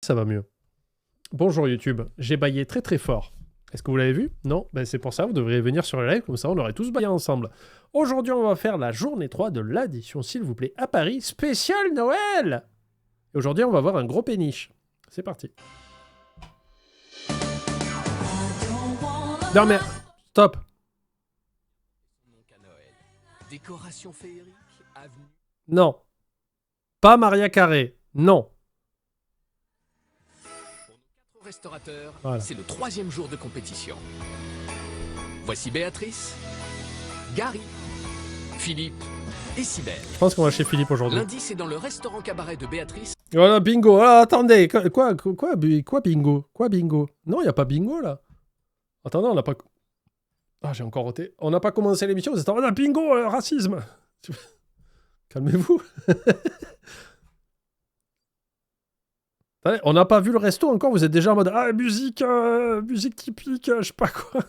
Ça va mieux. Bonjour YouTube, j'ai baillé très très fort. Est-ce que vous l'avez vu? Non? Ben c'est pour ça, vous devriez venir sur le live, comme ça on aurait tous baillé ensemble. Aujourd'hui on va faire la journée 3 de l'addition, s'il vous plaît, à Paris, spécial Noël! Et aujourd'hui on va voir un gros péniche. C'est parti. Non mais, stop! Décoration féerique, avenue. Non. Pas Maria Carré, non. Pour nos 4 restaurateurs, Voilà. c'est le 3e jour de compétition. Voici Béatrice, Gary, Philippe et Cybèle. Je pense qu'on va chez Philippe aujourd'hui. Lundi, c'est dans le restaurant cabaret de Béatrice. Voilà, bingo. Ah, attendez, quoi bingo? Quoi bingo? Non, il n'y a pas bingo là. Attendez, on n'a pas... Ah, j'ai encore roté. On n'a pas commencé l'émission, vous êtes en mode bingo, racisme. Calmez-vous. Attendez, on n'a pas vu le resto encore, vous êtes déjà en mode ah, musique typique, je sais pas quoi.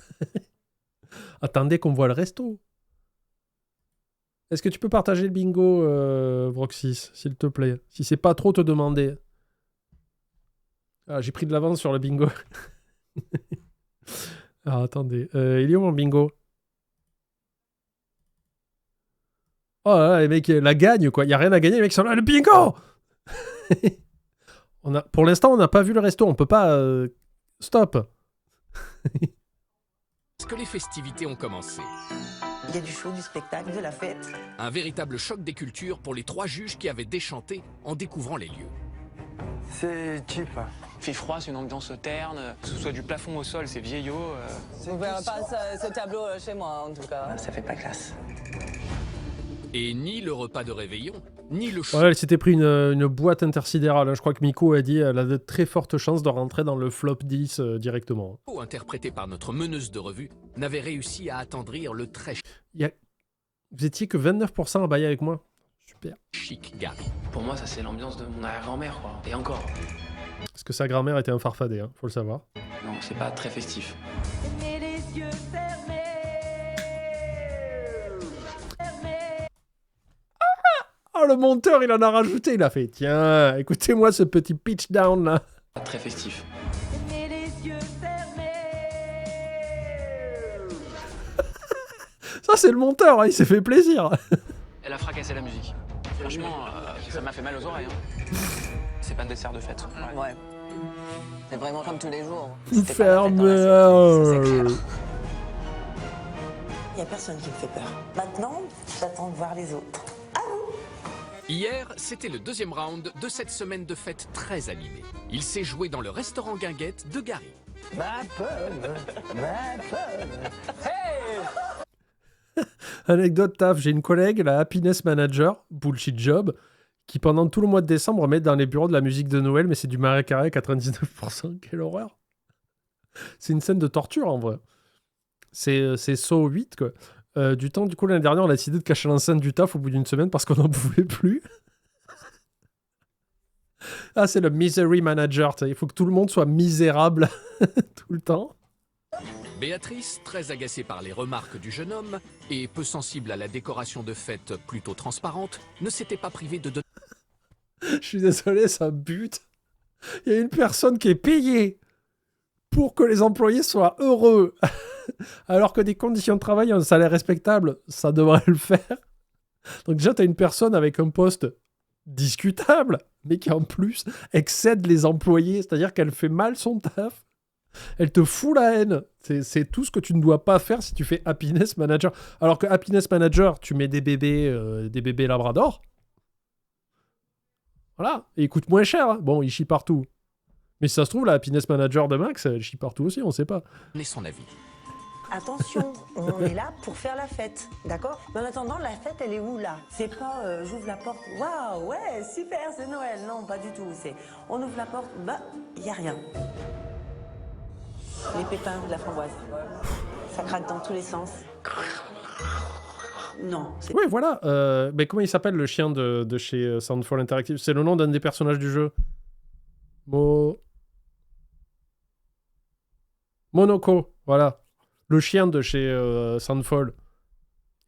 Attendez qu'on voit le resto. Est-ce que tu peux partager le bingo, Vroxys, s'il te plaît? Si c'est pas trop te demander. Ah, j'ai pris de l'avance sur le bingo. Ah, attendez. Il est où mon bingo? Oh là là, les mecs, la gagne, quoi. Il n'y a rien à gagner, les mecs sont là. Le bingo! Pour l'instant, on n'a pas vu le resto. On peut pas... Stop. Est-ce que les festivités ont commencé? Il y a du show, du spectacle, de la fête. Un véritable choc des cultures pour les 3 juges qui avaient déchanté en découvrant les lieux. C'est cheap. Il fait froid, c'est une ambiance terne, que ce soit du plafond au sol, c'est vieillot. Vous ne verrez pas ce tableau chez moi, en tout cas. Ça fait pas classe. Et ni le repas de réveillon, ni le show Voilà, elle s'était pris une boîte intersidérale. Hein. Je crois que Miko a dit qu'elle a de très fortes chances de rentrer dans le flop 10 directement. interprété par notre meneuse de revue n'avait réussi à attendrir le très Vous étiez que 29% à bailler avec moi. Super. chic Gary. Pour moi, ça c'est l'ambiance de mon arrière-grand-mère, quoi. Et encore. Parce que sa grand-mère était un farfadet, hein, faut le savoir. Non, c'est pas très festif. Mais les yeux fermés. Oh, le monteur, il en a rajouté. Il a fait, tiens, écoutez-moi ce petit pitch down là. Pas très festif. Mais les yeux fermés. Ça, c'est le monteur, hein, il s'est fait plaisir. Elle a fracassé la musique. Franchement, ça m'a fait mal aux oreilles. Hein. C'est pas de dessert de fête. Ouais. C'est vraiment comme tous les jours. Fermeur. Il y a personne qui me fait peur. Maintenant, j'attends de voir les autres. Hier, c'était le 2e round de cette semaine de fête très animée. Il s'est joué dans le restaurant Guinguette de Gary. Ma pomme. Anecdote taf, j'ai une collègue, la happiness manager, bullshit job, qui pendant tout le mois de décembre met dans les bureaux de la musique de Noël, mais c'est du Maria Carré à 99%. Quelle horreur. C'est une scène de torture en vrai. C'est Saw 8 quoi. Du coup l'année dernière on a décidé de cacher l'enceinte du taf au bout d'une semaine parce qu'on n'en pouvait plus. Ah, c'est le misery manager, il faut que tout le monde soit misérable tout le temps. Béatrice, très agacée par les remarques du jeune homme et peu sensible à la décoration de fête plutôt transparente, ne s'était pas privée de donner Je suis désolé, ça bute. Il y a une personne qui est payée pour que les employés soient heureux. Alors que des conditions de travail, un salaire respectable, ça devrait le faire. Donc déjà, tu as une personne avec un poste discutable, mais qui en plus excède les employés. C'est-à-dire qu'elle fait mal son taf. Elle te fout la haine. C'est tout ce que tu ne dois pas faire si tu fais happiness manager. Alors que happiness manager, tu mets des bébés labrador. Voilà. Et il coûte moins cher. Hein. Bon, il chie partout. Mais si ça se trouve, la happiness manager de Max, elle chie partout aussi, on sait pas. son avis. Attention, on est là pour faire la fête, d'accord? Mais en attendant, la fête, elle est où là? C'est pas j'ouvre la porte, waouh, ouais, super, c'est Noël. Non, pas du tout. C'est on ouvre la porte, bah, y a rien. Les pépins de la framboise. Ça craque dans tous les sens. Non, c'est Oui, voilà. Mais comment il s'appelle le chien de chez Soundfall Interactive? C'est le nom d'un des personnages du jeu. Monoko, voilà. Le chien de chez Soundfall.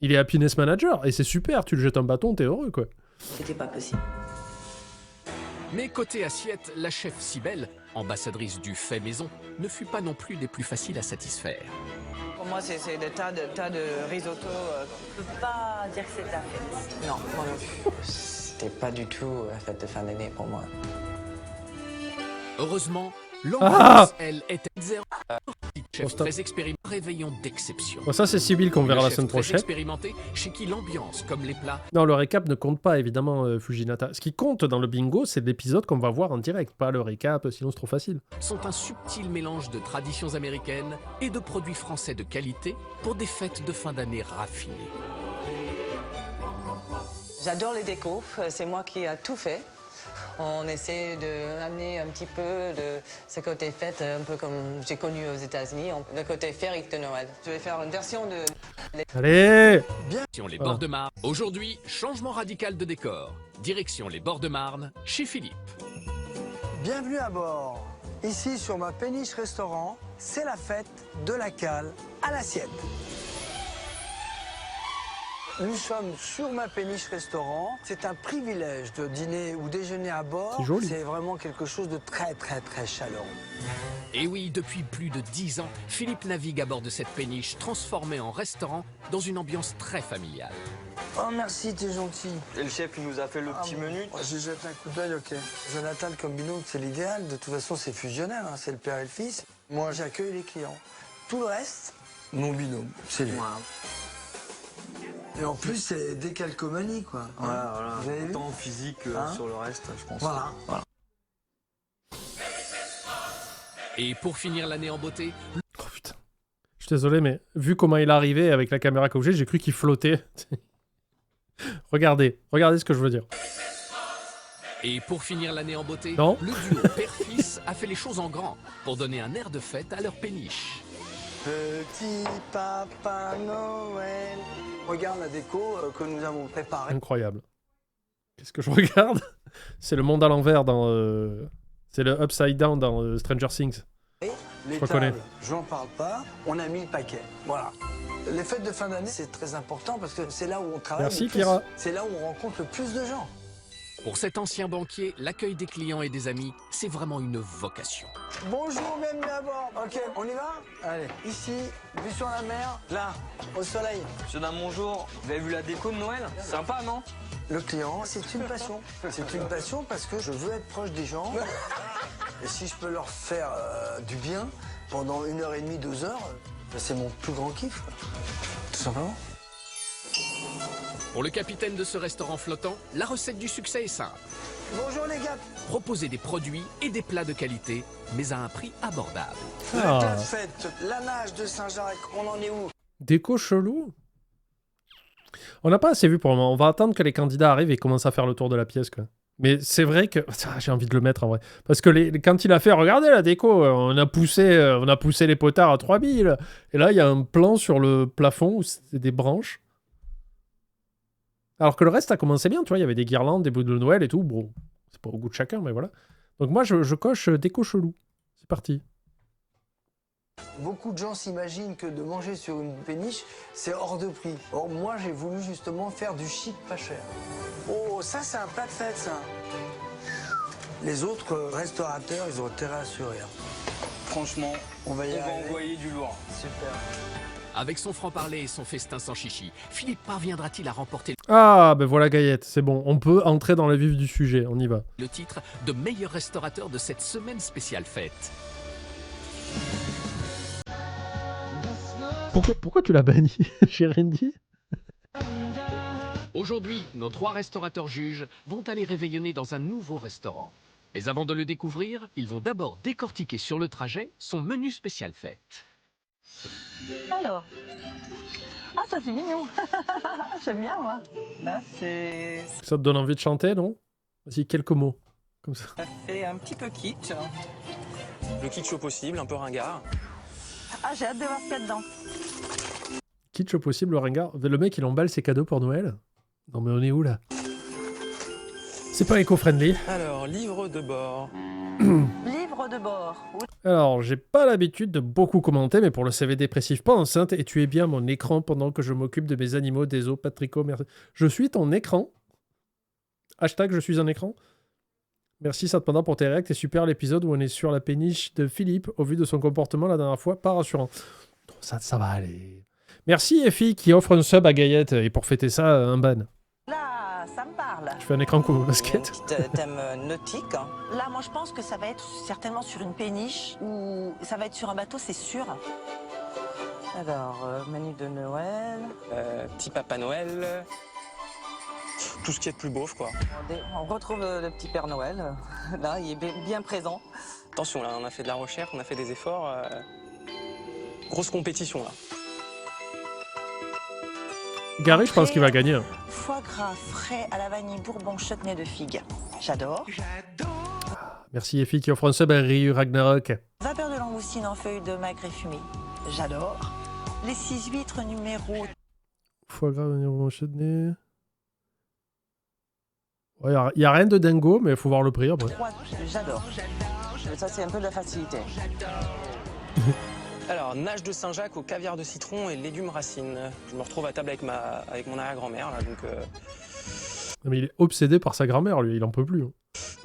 Il est happiness manager et c'est super. Tu le jettes un bâton, t'es heureux, quoi. c'était pas possible. Mais côté assiette, la chef Cybèle, ambassadrice du fait maison, ne fut pas non plus des plus faciles à satisfaire. Pour moi, c'est des tas de risotto. Je peux pas dire que c'est ta fête. Non, moi non plus. C'était pas du tout la fête de fin d'année pour moi. Heureusement, l'ambiance, elle, était zéro. Chef stop. très expérimenté, réveillon d'exception. Bon, ça, c'est Sibyl qu'on verra la Chef semaine très prochaine. expérimenté, chez qui l'ambiance, comme les plats, Non, le récap ne compte pas, évidemment, Fujinata. Ce qui compte dans le bingo, c'est l'épisode qu'on va voir en direct, pas le récap, sinon c'est trop facile. sont un subtil mélange de traditions américaines et de produits français de qualité pour des fêtes de fin d'année raffinées. J'adore les décos, c'est moi qui ai tout fait. On essaie d'amener un petit peu de ce côté fête, un peu comme j'ai connu aux États-Unis, le côté féerique de Noël. Je vais faire une version de... Allez! Direction les bords de Marne. Aujourd'hui, changement radical de décor. Direction les bords de Marne, chez Philippe. Bienvenue à bord. Ici, sur ma péniche restaurant, c'est la fête de la cale à l'assiette. Nous sommes sur ma péniche restaurant. C'est un privilège de dîner ou déjeuner à bord. C'est joli. C'est vraiment quelque chose de très, très, très chaleureux. Et oui, depuis plus de 10 ans, Philippe navigue à bord de cette péniche transformée en restaurant dans une ambiance très familiale. Oh, merci, t'es gentil. Et le chef, il nous a fait le petit menu. J'ai jeté un coup d'œil, ok. Jonathan comme binôme, c'est l'idéal. De toute façon, c'est fusionnel, hein. C'est le père et le fils. Moi, j'accueille les clients. Tout le reste, mon binôme, c'est lui. Et en plus, c'est décalcomanie, quoi. Voilà. Vous avez vu Autant physique Hein sur le reste, je pense. Voilà. Et pour finir l'année en beauté, Oh putain. Je suis désolé, mais vu comment il est arrivé avec la caméra que j'ai cru qu'il flottait. Regardez ce que je veux dire. Non. Le duo père-fils a fait les choses en grand pour donner un air de fête à leur péniche. Petit Papa Noël. Regarde la déco que nous avons préparée. Incroyable. Qu'est-ce que je regarde? C'est le monde à l'envers dans... C'est le Upside Down dans Stranger Things. Les reconnais. tables, j'en parle pas. On a mis le paquet. Voilà. Les fêtes de fin d'année, c'est très important parce que c'est là où on travaille. Merci, le plus. Kira. C'est là où on rencontre le plus de gens. Pour cet ancien banquier, l'accueil des clients et des amis, c'est vraiment une vocation. Bonjour, bienvenue à bord. Ok, on y va? Allez, ici, vue sur la mer, là, au soleil. Monsieur Dame, bonjour. Vous avez vu la déco de Noël? Sympa, non? Le client, c'est une passion. C'est une passion parce que je veux être proche des gens. Et si je peux leur faire du bien pendant 1h30, 2 heures, c'est mon plus grand kiff. Tout simplement. Pour le capitaine de ce restaurant flottant, la recette du succès est simple. Bonjour les gars. Proposer des produits et des plats de qualité, mais à un prix abordable. Ah. La classe fête, la nage de Saint-Jacques, on en est où? Déco chelou. On n'a pas assez vu pour le moment. On va attendre que les candidats arrivent et commencent à faire le tour de la pièce, quoi. Mais c'est vrai que... Ah, j'ai envie de le mettre, en vrai. Parce que quand il a fait... Regardez la déco, on a poussé les potards à 3000. Et là, il y a un plan sur le plafond où c'est des branches. Alors que le reste a commencé bien, tu vois. Il y avait des guirlandes, des bouts de Noël et tout. Bon, c'est pas au goût de chacun, mais voilà. Donc moi, je coche déco chelou. C'est parti. Beaucoup de gens s'imaginent que de manger sur une péniche, c'est hors de prix. Or, moi, j'ai voulu justement faire du chic pas cher. Oh, ça, c'est un plat de fête, ça. Les autres restaurateurs, ils ont intérêt à sourire. Franchement, On va y on va arriver. envoyer du lourd. Super. Avec son franc-parler et son festin sans chichi, Philippe parviendra-t-il à remporter Ah, ben voilà Gaillette, c'est bon. On peut entrer dans le vif du sujet, on y va. le titre de meilleur restaurateur de cette semaine spéciale fête? Pourquoi tu l'as banni? J'ai rien dit. Aujourd'hui, nos 3 restaurateurs juges vont aller réveillonner dans un nouveau restaurant. Mais avant de le découvrir, ils vont d'abord décortiquer sur le trajet son menu spécial fête. Alors. Ah, ça c'est mignon. J'aime bien, moi. Là, c'est... Ça te donne envie de chanter, non? Vas-y, quelques mots. Comme ça. Ça fait un petit peu kitsch. Le kitsch au possible, un peu ringard. Ah, j'ai hâte de voir ce qu'il y a dedans. Kitsch au possible, le ringard. Le mec, il emballe ses cadeaux pour Noël. Non mais on est où, là? C'est pas éco-friendly. Alors, livre de bord. Livre de bord. Oui. Alors, j'ai pas l'habitude de beaucoup commenter, mais pour le CV dépressif pas enceinte, et tu es bien mon écran pendant que je m'occupe de mes animaux, des os, Patrico, merci. Je suis ton écran. Hashtag je suis un écran. Merci Satpanda pour tes réacts. C'est super l'épisode où on est sur la péniche de Philippe. Au vu de son comportement la dernière fois, pas rassurant. Ça va aller. Merci Effie qui offre un sub à Gaillette. Et pour fêter ça, un ban. Là, ça me parle. Je fais un écran comme au basket. Thème nautique. Là, moi, je pense que ça va être certainement sur une péniche ou ça va être sur un bateau, c'est sûr. Alors, menu de Noël. Petit Papa Noël. Tout ce qui est de plus beauf, quoi. On retrouve le petit Père Noël. Là, il est bien présent. Attention, là, on a fait de la recherche, on a fait des efforts. Grosse compétition, là. Gary, je pense qu'il va gagner. Foie gras frais à la vanille bourbon chutney de figue. J'adore. Merci Effie qui offre un sub à Ryu Ragnarok. Vapeur de langoustine en feuilles de magret fumé. J'adore. Les 6 huîtres numéro Foie gras, oignon chutney. Ouais, y a rien de dingo, mais il faut voir le prix après. 3. J'adore. Ça, c'est un peu de la facilité. Alors, nage de Saint-Jacques au caviar de citron et légumes racines. Je me retrouve à table avec mon arrière-grand-mère, là, donc Non, mais il est obsédé par sa grand-mère, lui, il en peut plus. Hein.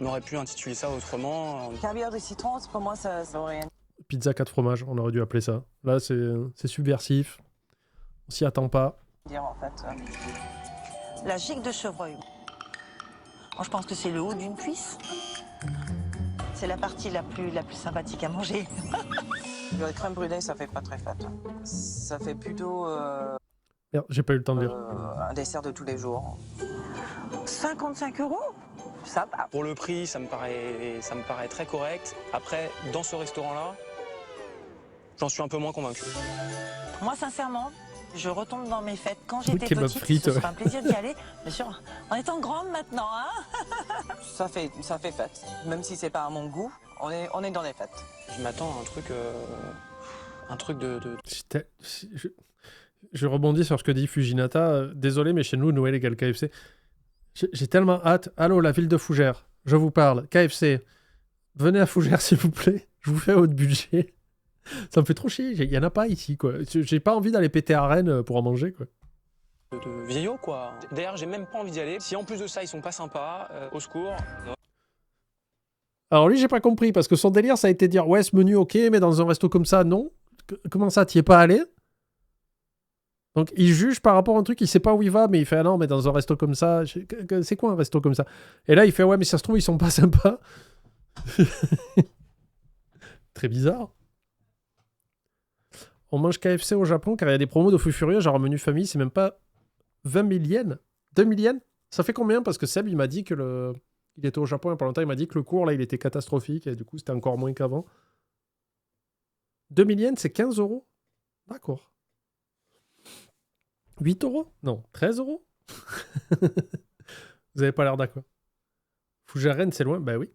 on aurait pu intituler ça autrement. Caviar de citron, pour moi, ça aurait rien. Pizza 4 fromages, on aurait dû appeler ça. Là, c'est subversif. On s'y attend pas. à dire, en fait. La gigue de chevreuil. Moi, je pense que c'est le haut d'une cuisse. C'est la partie la plus sympathique à manger. Le crème brûlée, ça fait pas très fête. Ça fait plutôt Merde, j'ai pas eu le temps de lire. un dessert de tous les jours. 55 €. Ça va. Pour le prix, ça me paraît très correct. Après, dans ce restaurant-là, j'en suis un peu moins convaincu. Moi, sincèrement, je retombe dans mes fêtes. Quand Oui, j'étais kebab petite, frites, ce ouais. serait un plaisir d'y aller. Bien sûr, en étant grande maintenant, hein. Ça fait fête. Même si c'est pas à mon goût, on est dans les fêtes. Je m'attends à un truc de... Je rebondis sur ce que dit Fujinata. Désolé, mais chez nous, Noël égale KFC. J'ai tellement hâte. Allô, la ville de Fougères. Je vous parle. KFC. Venez à Fougères, s'il vous plaît. Je vous fais votre budget. Ça me fait trop chier. Il y en a pas ici, quoi. J'ai pas envie d'aller péter à Rennes pour en manger, quoi. de vieillot, quoi. D'ailleurs, j'ai même pas envie d'y aller. Si en plus de ça, ils sont pas sympas, au secours. Alors lui, j'ai pas compris, parce que son délire, ça a été de dire, ouais, ce menu, ok, mais dans un resto comme ça, non. Comment ça, t'y es pas allé? Donc, il juge par rapport à un truc, il sait pas où il va, mais il fait, ah non, mais dans un resto comme ça, c'est quoi un resto comme ça? Et là, il fait, ouais, mais ça se trouve, ils sont pas sympas. Très bizarre. On mange KFC au Japon car il y a des promos de fou furieux, genre menu famille, c'est même pas 20 000 yens. 2 000 yens? Ça fait combien? Parce que Seb, il m'a dit que il était au Japon il y a pas longtemps, il m'a dit que le cours, là, il était catastrophique, et du coup, c'était encore moins qu'avant. 2 000 yens, c'est 15 €? D'accord. 8 €? Non, 13 €? Vous avez pas l'air d'accord. Fougères-Rennes, c'est loin? Bah oui.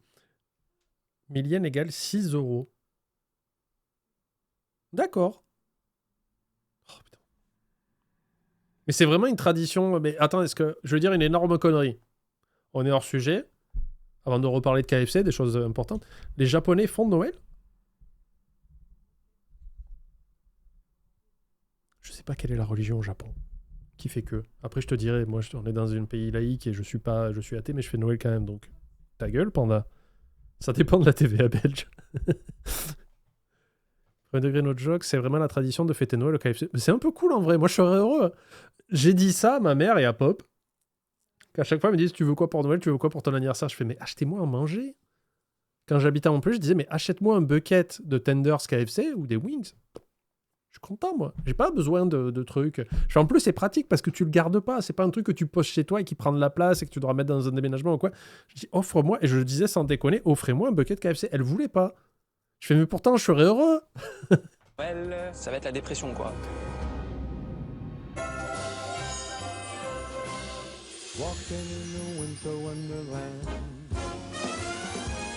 1000 yens égale 6 €. D'accord. Oh, putain. Mais c'est vraiment une tradition. Mais attends, est-ce que je veux dire une énorme connerie? On est hors sujet. Avant de reparler de KFC, des choses importantes. Les Japonais font Noël? Je sais pas quelle est la religion au Japon. Qui fait que. Après, je te dirai, moi, on est dans un pays laïque et je suis athée, mais je fais Noël quand même. Donc, ta gueule, panda. Ça dépend de la TVA belge. Premier degré notre joke, c'est vraiment la tradition de fêter Noël au KFC. Mais c'est un peu cool en vrai, moi je serais heureux. J'ai dit ça à ma mère et à Pop. Qu'à chaque fois, ils me disent, tu veux quoi pour Noël, tu veux quoi pour ton anniversaire? Je fais, mais achetez-moi à manger. Quand j'habitais à Montpellier, je disais, mais achète-moi un bucket de tenders KFC ou des wings. Je suis content, moi. J'ai pas besoin de trucs. Je fais, en plus, c'est pratique parce que tu le gardes pas. C'est pas un truc que tu poses chez toi et qui prend de la place et que tu dois mettre dans un déménagement ou quoi. Je dis, offre-moi, et je le disais sans déconner, offrez-moi un bucket KFC. Elle voulait pas. Je fais, mais pourtant, je serais heureux. Noël, ça va être la dépression, quoi.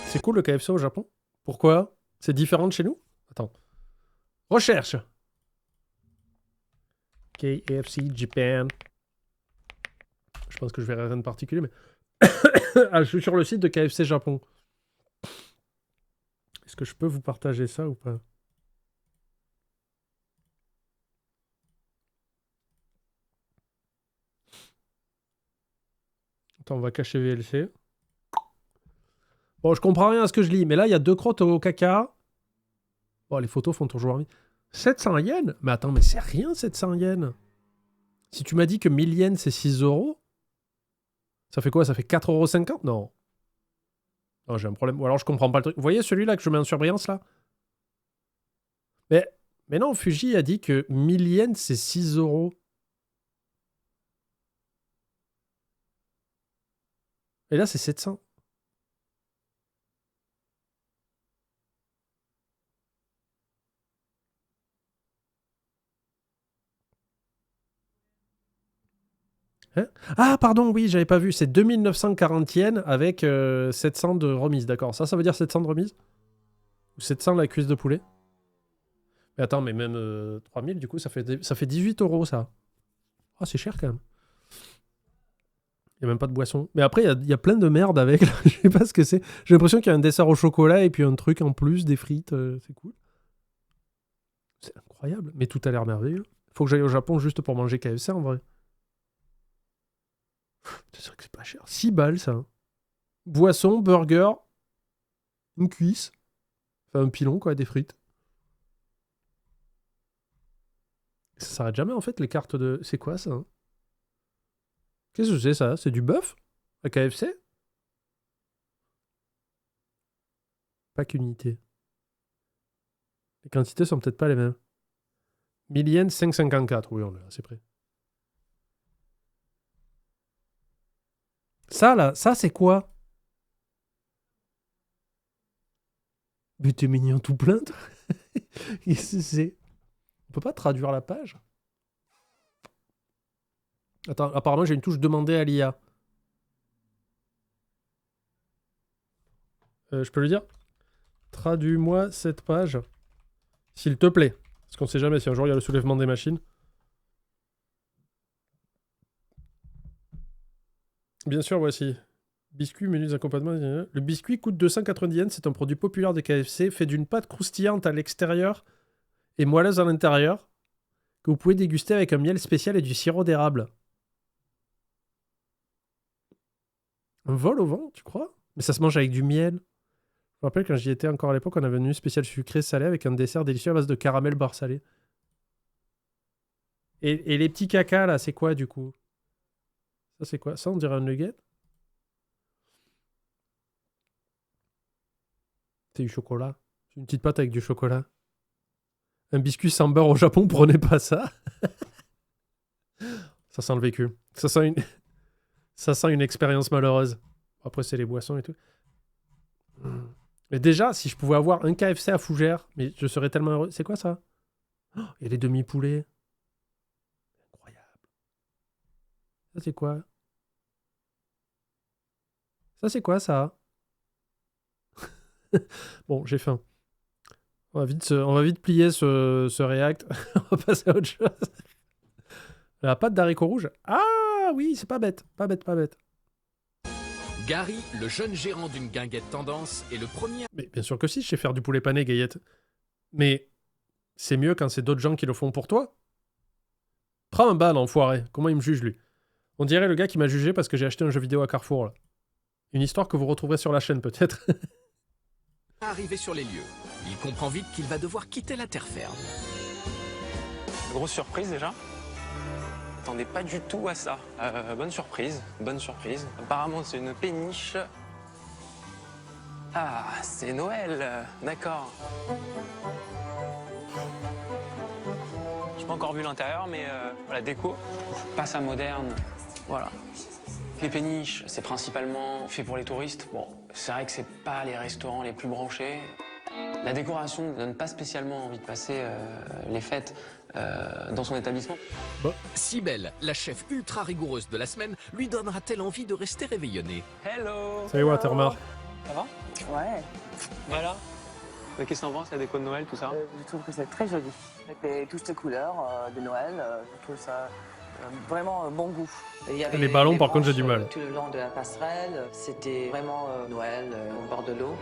C'est cool le KFC au Japon. Pourquoi? C'est différent de chez nous? Attends. Recherche. KFC Japan. Je pense que je verrai rien de particulier, mais... ah, je suis sur le site de KFC Japon. Est-ce que je peux vous partager ça ou pas? Attends, on va cacher VLC. Bon, je comprends rien à ce que je lis, mais là, il y a 2 crottes au caca. Bon, les photos font toujours envie. 700 yens? Mais attends, mais c'est rien, 700 yens. Si tu m'as dit que 1000 yens, c'est 6 euros, ça fait quoi? Ça fait 4,50 €? Non. Non, j'ai un problème. Ou alors, je comprends pas le truc. Vous voyez celui-là que je mets en surbrillance, là? Mais non, Fuji a dit que 1000 yens, c'est 6 euros. Et là, c'est 700. Hein? Ah, pardon, oui, j'avais pas vu. C'est 2940 yens avec 700 de remise, d'accord. Ça veut dire 700 de remise? Ou 700 la cuisse de poulet? Mais attends, mais même 3000, du coup, ça fait 18 €, ça. Ah, c'est cher, quand même. Il n'y a même pas de boisson. Mais après, il y a plein de merde avec. Là. Je sais pas ce que c'est. J'ai l'impression qu'il y a un dessert au chocolat et puis un truc en plus, des frites. C'est cool. C'est incroyable. Mais tout a l'air merveilleux. Faut que j'aille au Japon juste pour manger KFC, en vrai. C'est sûr que c'est pas cher. 6 balles, ça. Boisson, burger, une cuisse. Enfin, un pilon, quoi, des frites. Ça s'arrête jamais, en fait, les cartes de... C'est quoi, ça? Qu'est-ce que c'est, ça? C'est du bœuf? À KFC? Pas qu'unité. Les quantités sont peut-être pas les mêmes. 1000 yens, 5,54. Oui, on est assez près. Ça, là, ça, c'est quoi? Mais t'es mignon tout plein, toi. Qu'est-ce que c'est? On peut pas traduire la page? Attends, apparemment, j'ai une touche demander à l'IA. Je peux lui dire? Traduis-moi cette page. S'il te plaît. Parce qu'on sait jamais si un jour il y a le soulèvement des machines. Bien sûr, voici. Biscuit, menus d'accompagnement. Le biscuit coûte 290 yens. C'est un produit populaire de KFC, fait d'une pâte croustillante à l'extérieur et moelleuse à l'intérieur, que vous pouvez déguster avec un miel spécial et du sirop d'érable. Un vol au vent, tu crois? Mais ça se mange avec du miel. Je me rappelle quand j'y étais encore à l'époque, on avait un menu spécial sucré salé avec un dessert délicieux à base de caramel beurre salé. Et les petits cacas là, c'est quoi du coup? Ça c'est quoi? Ça on dirait un nugget? C'est du chocolat. C'est une petite pâte avec du chocolat. Un biscuit sans beurre au Japon, prenez pas ça. Ça sent le vécu. Ça sent une expérience malheureuse. Après, c'est les boissons et tout. Mais déjà, si je pouvais avoir un KFC à Fougères, mais je serais tellement heureux. C'est quoi ça? Oh, il y a les demi-poulets. Incroyable. Ça, c'est quoi? Ça, c'est quoi, ça? Bon, j'ai faim. On va vite plier ce React. On va passer à autre chose. La pâte d'haricots rouges. Ah oui, c'est pas bête. Pas bête, pas bête. Gary, le jeune gérant d'une guinguette tendance, est le premier... Mais bien sûr que si, je sais faire du poulet pané, Gaillette. Mais c'est mieux quand c'est d'autres gens qui le font pour toi. Prends un bal, enfoiré. Comment il me juge, lui? On dirait le gars qui m'a jugé parce que j'ai acheté un jeu vidéo à Carrefour, là. Une histoire que vous retrouverez sur la chaîne, peut-être. Arrivé sur les lieux, il comprend vite qu'il va devoir quitter la terre ferme. Grosse surprise déjà. J'attendais pas du tout à ça. Bonne surprise, bonne surprise. Apparemment, c'est une péniche. Ah, c'est Noël, d'accord. J'ai pas encore vu l'intérieur, mais la déco, pas ça moderne. Voilà. Les péniches, c'est principalement fait pour les touristes. Bon, c'est vrai que c'est pas les restaurants les plus branchés. La décoration ne donne pas spécialement envie de passer les fêtes dans son établissement. Cybèle, la chef ultra rigoureuse de la semaine, lui donnera-t-elle envie de rester réveillonnée? Hello! Salut Watermar. Ça va? Ouais, Voilà. Mais qu'est-ce que t'en penses, la déco de Noël, tout ça? je trouve que c'est très joli. Avec les touches de couleurs de Noël, je trouve ça vraiment bon goût. Il y avait Les ballons, des par contre, j'ai branches, du mal. Tout le long de la passerelle, c'était vraiment Noël au bord de l'eau.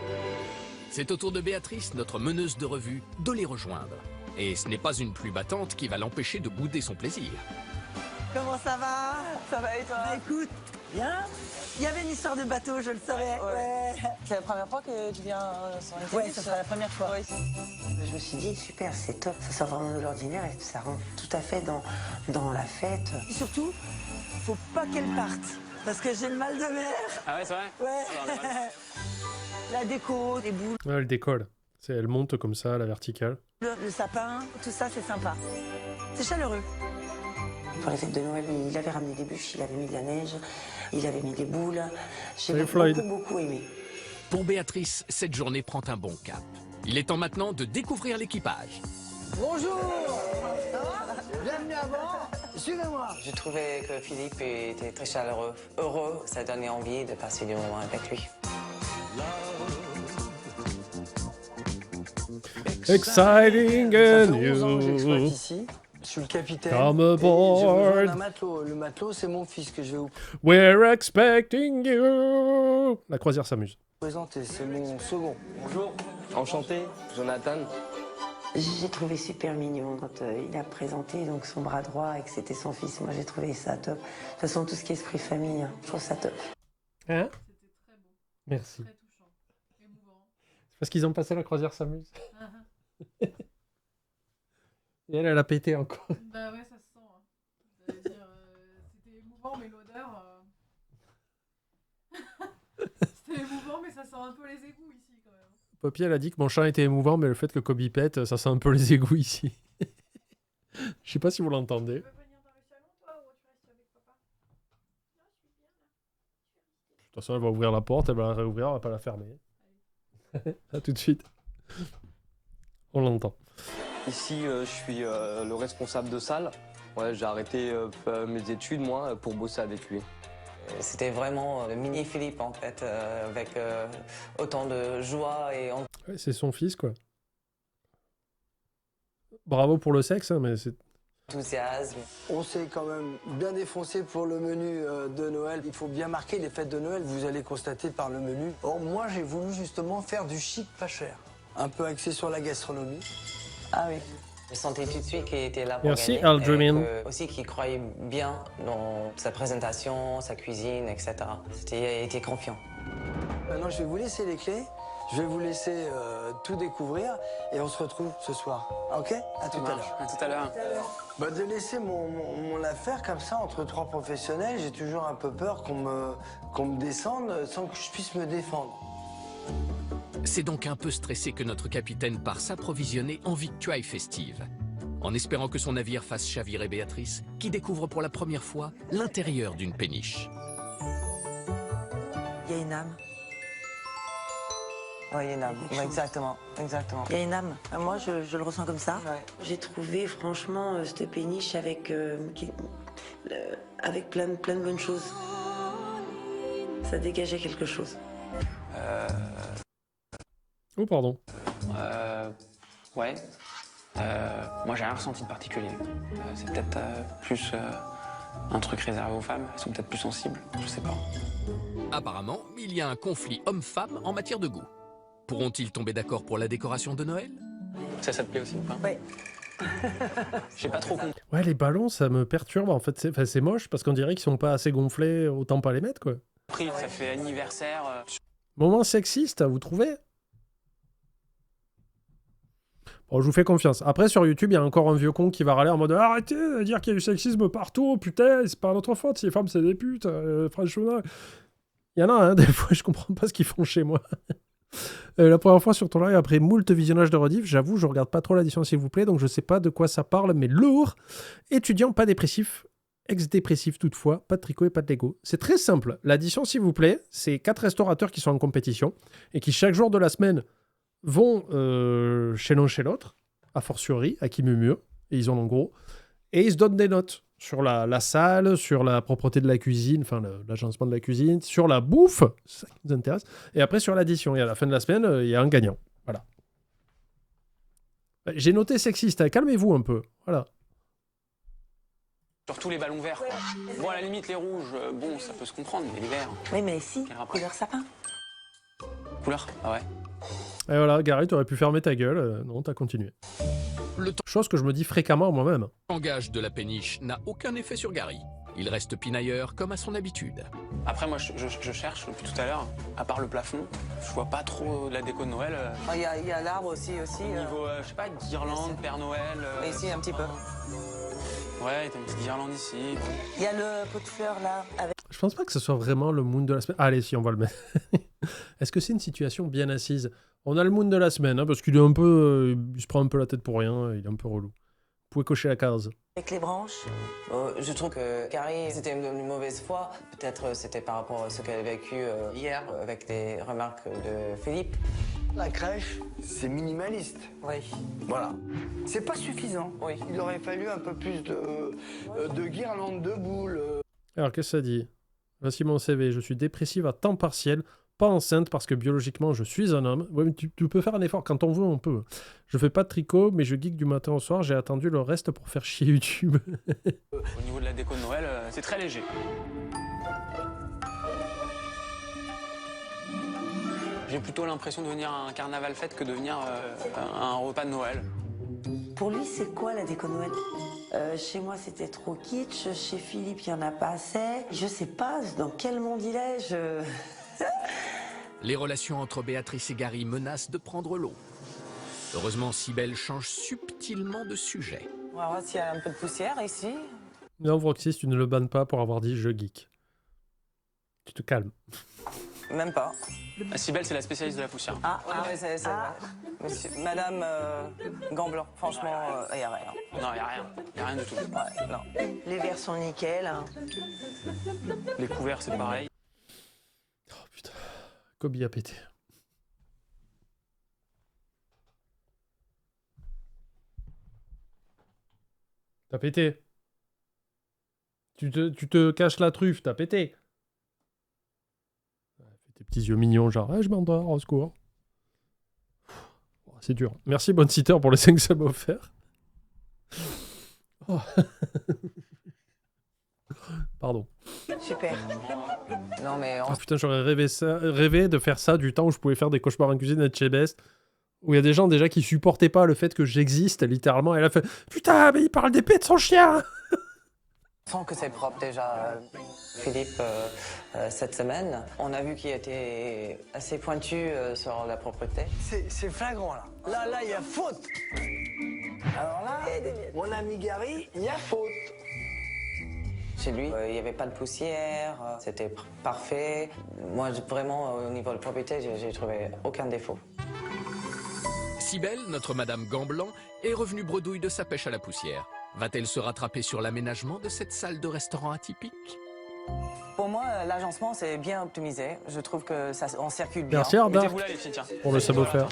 C'est au tour de Béatrice, notre meneuse de revue, de les rejoindre. Et ce n'est pas une pluie battante qui va l'empêcher de bouder son plaisir. Comment ça va? Ça va et toi? Bah, écoute, bien. Il y avait une histoire de bateau, je le savais. Ouais. C'est la première fois que tu viens sur une Ouais, ça sera la première fois. Ouais. Je me suis dit, super, c'est top. Ça sort vraiment de l'ordinaire et ça rentre tout à fait dans la fête. Et surtout, faut pas qu'elle parte. Parce que j'ai le mal de mer. Ah ouais, c'est vrai? Ouais. La déco, les boules, Ouais, elle décolle. Elle monte comme ça, à la verticale. le sapin, tout ça, c'est sympa. C'est chaleureux. Pour les fêtes de Noël, il avait ramené des bûches, il avait mis de la neige, il avait mis des boules. J'ai Salut, Floyd. beaucoup aimé. Pour Béatrice, cette journée prend un bon cap. Il est temps maintenant de découvrir l'équipage. Bonjour. Bienvenue à bord. Suivez-moi. Je trouvais que Philippe était très chaleureux, heureux. Ça donnait envie de passer du moment avec lui. Exciting and 11 ans que j'exploite new. ici. Je suis le capitaine. Come et j'ai besoin aboard. d'un matelot. Le matelot, c'est mon fils que je vais vous We're expecting you. La croisière s'amuse. présenter. C'est mon second. Bonjour, enchanté, Jonathan. J'ai trouvé super mignon quand il a présenté donc son bras droit et que c'était son fils. Moi, j'ai trouvé ça top. De toute façon, tout ce qui est esprit famille, hein, je trouve ça top. Hein? Merci. C'est parce qu'ils ont passé la croisière s'amuse. Et elle a pété encore. Bah ouais, ça se sent. Hein. J'allais dire, c'était émouvant, mais l'odeur... C'était émouvant, mais ça sent un peu les égouts ici, quand même. Poppy, elle a dit que mon chant était émouvant, mais le fait que Kobe pète, ça sent un peu les égouts ici. Je sais pas si vous l'entendez. Tu veux venir dans le salon, toi, ou tu restes avec papa? Non, je suis bien, là. De toute façon, elle va ouvrir la porte, elle va la réouvrir, elle va pas la fermer. À tout de suite. On l'entend. Ici, je suis le responsable de salle. Ouais, j'ai arrêté mes études, moi, pour bosser avec lui. C'était vraiment le mini Philippe, en fait, avec autant de joie et Ouais, c'est son fils, quoi. Bravo pour le sexe, hein, mais c'est... enthousiasme. On s'est quand même bien défoncé pour le menu de Noël. Il faut bien marquer les fêtes de Noël, vous allez constater par le menu. Or, moi, j'ai voulu justement faire du chic pas cher. Un peu axé sur la gastronomie. Ah oui. Je sentais tout de suite qu'il était là pour Merci, gagner. Aldrimin. Et aussi qu'il croyait bien dans sa présentation, sa cuisine, etc. Il était confiant. Maintenant, je vais vous laisser les clés. Je vais vous laisser tout découvrir et on se retrouve ce soir. Ok? À tout à l'heure. À tout à l'heure. Bah, de laisser mon affaire comme ça entre trois professionnels, j'ai toujours un peu peur qu'on me descende sans que je puisse me défendre. C'est donc un peu stressé que notre capitaine part s'approvisionner en victuailles festives. En espérant que son navire fasse chavirer Béatrice, qui découvre pour la première fois l'intérieur d'une péniche. Il y a une âme. Oui, il y en a. Exactement. Il y a une âme. Moi, je le ressens comme ça. Ouais. J'ai trouvé, franchement, cette péniche avec plein de bonnes choses. Ça dégageait quelque chose. Oh, pardon. Ouais. Moi, j'ai rien ressenti de particulier. C'est peut-être plus un truc réservé aux femmes. Elles sont peut-être plus sensibles. Je sais pas. Apparemment, il y a un conflit homme-femme en matière de goût. Pourront-ils tomber d'accord pour la décoration de Noël? Ça te plaît aussi ou pas? Ouais. J'ai pas trop compris. Ouais, les ballons, ça me perturbe. En fait, c'est moche parce qu'on dirait qu'ils sont pas assez gonflés. Autant pas les mettre, quoi. Ça fait anniversaire. Moment sexiste, vous trouvez? Bon, je vous fais confiance. Après, sur YouTube, il y a encore un vieux con qui va râler en mode « Arrêtez de dire qu'il y a du sexisme partout, putain, c'est pas notre faute, si les femmes, c'est des putes. Franchement... » Il y en a, hein, des fois, je comprends pas ce qu'ils font chez moi. La première fois sur ton live, après moult visionnage de rediff, j'avoue, je regarde pas trop l'édition, s'il vous plaît, donc je sais pas de quoi ça parle, mais lourd. Étudiant, pas dépressif. Ex-dépressif toutefois, pas de tricot et pas de Lego. C'est très simple. L'addition, s'il vous plaît, c'est 4 restaurateurs qui sont en compétition et qui, chaque jour de la semaine, vont chez l'un chez l'autre, a fortiori, à qui murmure, et ils ont en gros, et ils se donnent des notes sur la salle, sur la propreté de la cuisine, enfin l'agencement de la cuisine, sur la bouffe, c'est ça qui nous intéresse, et après sur l'addition. Et à la fin de la semaine, il y a un gagnant. Voilà. J'ai noté sexiste, hein. Calmez-vous un peu. Voilà. Surtout les ballons verts. Quoi. Bon, à la limite, les rouges, bon, ça peut se comprendre, mais les verts. Oui, mais si, Quel rapport? couleur sapin. Couleur? Ah ouais. Et voilà, Gary, t'aurais pu fermer ta gueule. Non, t'as continué. Le Chose que je me dis fréquemment moi-même. tangage de la péniche n'a aucun effet sur Gary. Il reste pinailleur comme à son habitude. Après, moi, je cherche depuis tout à l'heure, à part le plafond, je vois pas trop de la déco de Noël. Il y a l'arbre aussi. Niveau, je sais pas, guirlande, Père Noël. Ici, un petit peu. Ouais, t'as une petite guirlande ici. Il y a le pot de fleurs là. Je pense pas que ce soit vraiment le moon de la semaine. Allez, si, on va le mettre. Est-ce que c'est une situation bien assise? On a le moon de la semaine, hein, parce qu'il est un peu... il se prend un peu la tête pour rien, il est un peu relou. Vous pouvez cocher la case. Avec les branches. Je trouve que Carrie, c'était une mauvaise foi. Peut-être c'était par rapport à ce qu'elle a vécu hier, avec des remarques de Philippe. La crèche, c'est minimaliste. Oui. Voilà. C'est pas suffisant. Oui. Il aurait fallu un peu plus de guirlandes, de boules. Alors, qu'est-ce que ça dit? Voici mon CV. Je suis dépressive à temps partiel, pas enceinte parce que biologiquement je suis un homme. Ouais, mais tu peux faire un effort. Quand on veut, on peut. Je fais pas de tricot, mais je geek du matin au soir. J'ai attendu le reste pour faire chier YouTube. Au niveau de la déco de Noël, c'est très léger. J'ai plutôt l'impression de venir à un carnaval fête que de venir à un repas de Noël. Pour lui, c'est quoi la déco Noël? Chez moi, c'était trop kitsch. Chez Philippe, il n'y en a pas assez. Je sais pas dans quel monde il est. Les relations entre Béatrice et Gary menacent de prendre l'eau. Heureusement, Cybèle change subtilement de sujet. On va voir s'il y a un peu de poussière ici. Non, Vroxys, tu ne le bannes pas pour avoir dit je geek. Tu te calmes. Même pas. Cybèle, c'est la spécialiste de la poussière. Ouais, c'est vrai. Madame Gamblan, franchement, il n'y a rien. Non, il n'y a rien. Il n'y a rien du tout. Ouais, non. Les verres sont nickel. Hein. Les couverts, c'est pareil. Oh putain. Kobe a pété. T'as pété. Tu te caches la truffe, t'as pété. Tes petits yeux mignons, genre, je m'endors, au secours. C'est dur. Merci, bonne sitter, pour les 5 subs offerts. Oh. Pardon. Super. Non, mais Ah putain, j'aurais rêvé de faire ça du temps où je pouvais faire des cauchemars en cuisine chez Best. Où il y a des gens déjà qui supportaient pas le fait que j'existe, littéralement. Et elle a fait putain, mais il parle d'épée de son chien. on sent que c'est propre déjà, Philippe, cette semaine. On a vu qu'il était assez pointu sur la propreté. C'est flagrant là. Là, il y a faute. Alors là, mon ami Gary, il y a faute. Chez lui, il n'y avait pas de poussière, c'était parfait. Moi, vraiment, au niveau de propriété, j'ai trouvé aucun défaut. Cybèle, notre Madame Gamblan, est revenue bredouille de sa pêche à la poussière. Va-t-elle se rattraper sur l'aménagement de cette salle de restaurant atypique? Pour moi, l'agencement, c'est bien optimisé. Je trouve que ça, on circule bien. Merci Arda Mettez-vous là, les filles, tiens. pour le sub offert.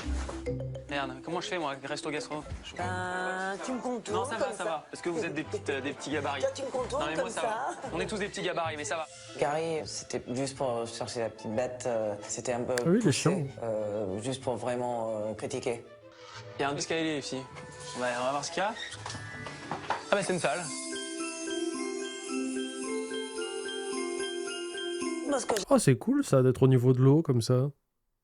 Merde, comment je fais, moi, resto gastro? Tu me contournes. Non, ça va. Parce que vous êtes des petits gabarits. Toi, tu me contournes Non, mais moi, comme ça ça. va. On est tous des petits gabarits, mais ça va. Gary, c'était juste pour chercher la petite bête. C'était un peu Ah oui, il est poussé, chiant. juste pour vraiment critiquer. Il y a un escalier, les filles. On va voir ce qu'il y a. Ah, bah, c'est une salle. Moi, ce que Oh, c'est cool ça d'être au niveau de l'eau comme ça.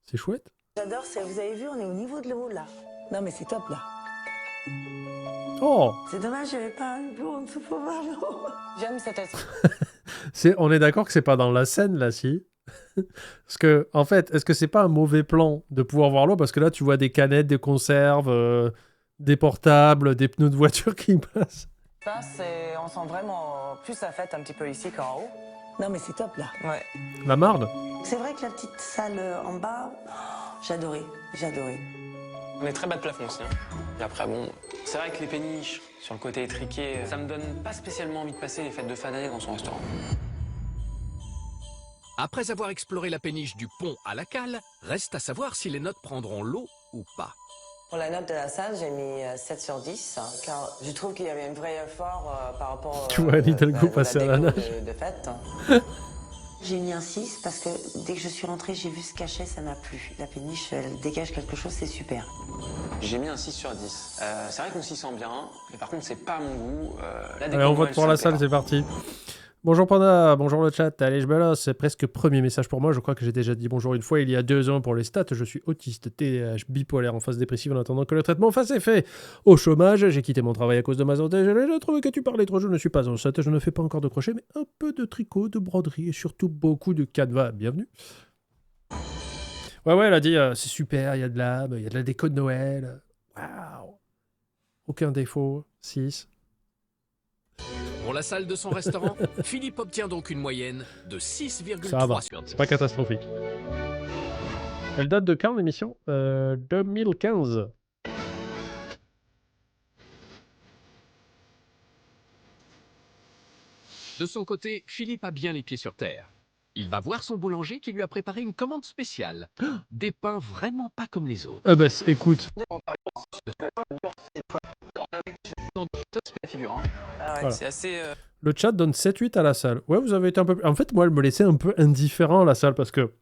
C'est chouette. j'adore, c'est, vous avez vu, on est au niveau de l'eau là. Non, mais c'est top là. Oh, C'est dommage, j'avais pas un peu en dessous pour voir l'eau. J'aime cette on est d'accord que c'est pas dans la scène là, si. Parce que, en fait, est-ce que c'est pas un mauvais plan de pouvoir voir l'eau? Parce que là, tu vois des canettes, des conserves, des portables, des pneus de voiture qui passent. Ça, on sent vraiment plus la fête un petit peu ici qu'en haut. Non, mais c'est top là. Ouais. La Marne. C'est vrai que la petite salle en bas, j'adorais. On est très bas de plafond aussi. Hein. Et après, bon, c'est vrai que les péniches, sur le côté étriqué, ça me donne pas spécialement envie de passer les fêtes de fin d'année dans son restaurant. Après avoir exploré la péniche du pont à la cale, reste à savoir si les notes prendront l'eau ou pas. Pour la note de la salle, j'ai mis 7 sur 10, car je trouve qu'il y avait un vrai effort par rapport Tu vois Annie Hidalgo passer à la nage. de fête. J'ai mis un 6 parce que dès que je suis rentrée, j'ai vu ce cachet, ça m'a plu. La péniche, elle dégage quelque chose, c'est super. J'ai mis un 6 sur 10. C'est vrai qu'on s'y sent bien, mais par contre, c'est pas à mon goût. Allez, on vote pour la salle, c'est parti. Bonjour Panda, bonjour le chat. Allez, je me lance. C'est presque premier message pour moi. Je crois que j'ai déjà dit bonjour une fois il y a 2 ans pour les stats. Je suis autiste, TDAH, bipolaire, en phase dépressive en attendant que le traitement fasse effet. Au chômage, j'ai quitté mon travail à cause de ma santé. J'ai trouvé que tu parlais trop. Je ne suis pas enceinte. Je ne fais pas encore de crochet, mais un peu de tricot, de broderie et surtout beaucoup de canevas. Bienvenue. Ouais, elle a dit c'est super, il y a de l'âme, il y a de la déco de Noël. Waouh. Aucun défaut. 6. Pour la salle de son restaurant, Philippe obtient donc une moyenne de Ça 6,3 va, sur 10. c'est pas catastrophique. Elle date de quand l'émission 2015. De son côté, Philippe a bien les pieds sur terre. Il va voir son boulanger qui lui a préparé une commande spéciale. Des pains vraiment pas comme les autres. Ah bah écoute. Voilà. C'est assez. Le chat donne 7-8 à la salle. Ouais, vous avez été un peu... En fait, moi, elle me laissait un peu indifférent, la salle, parce que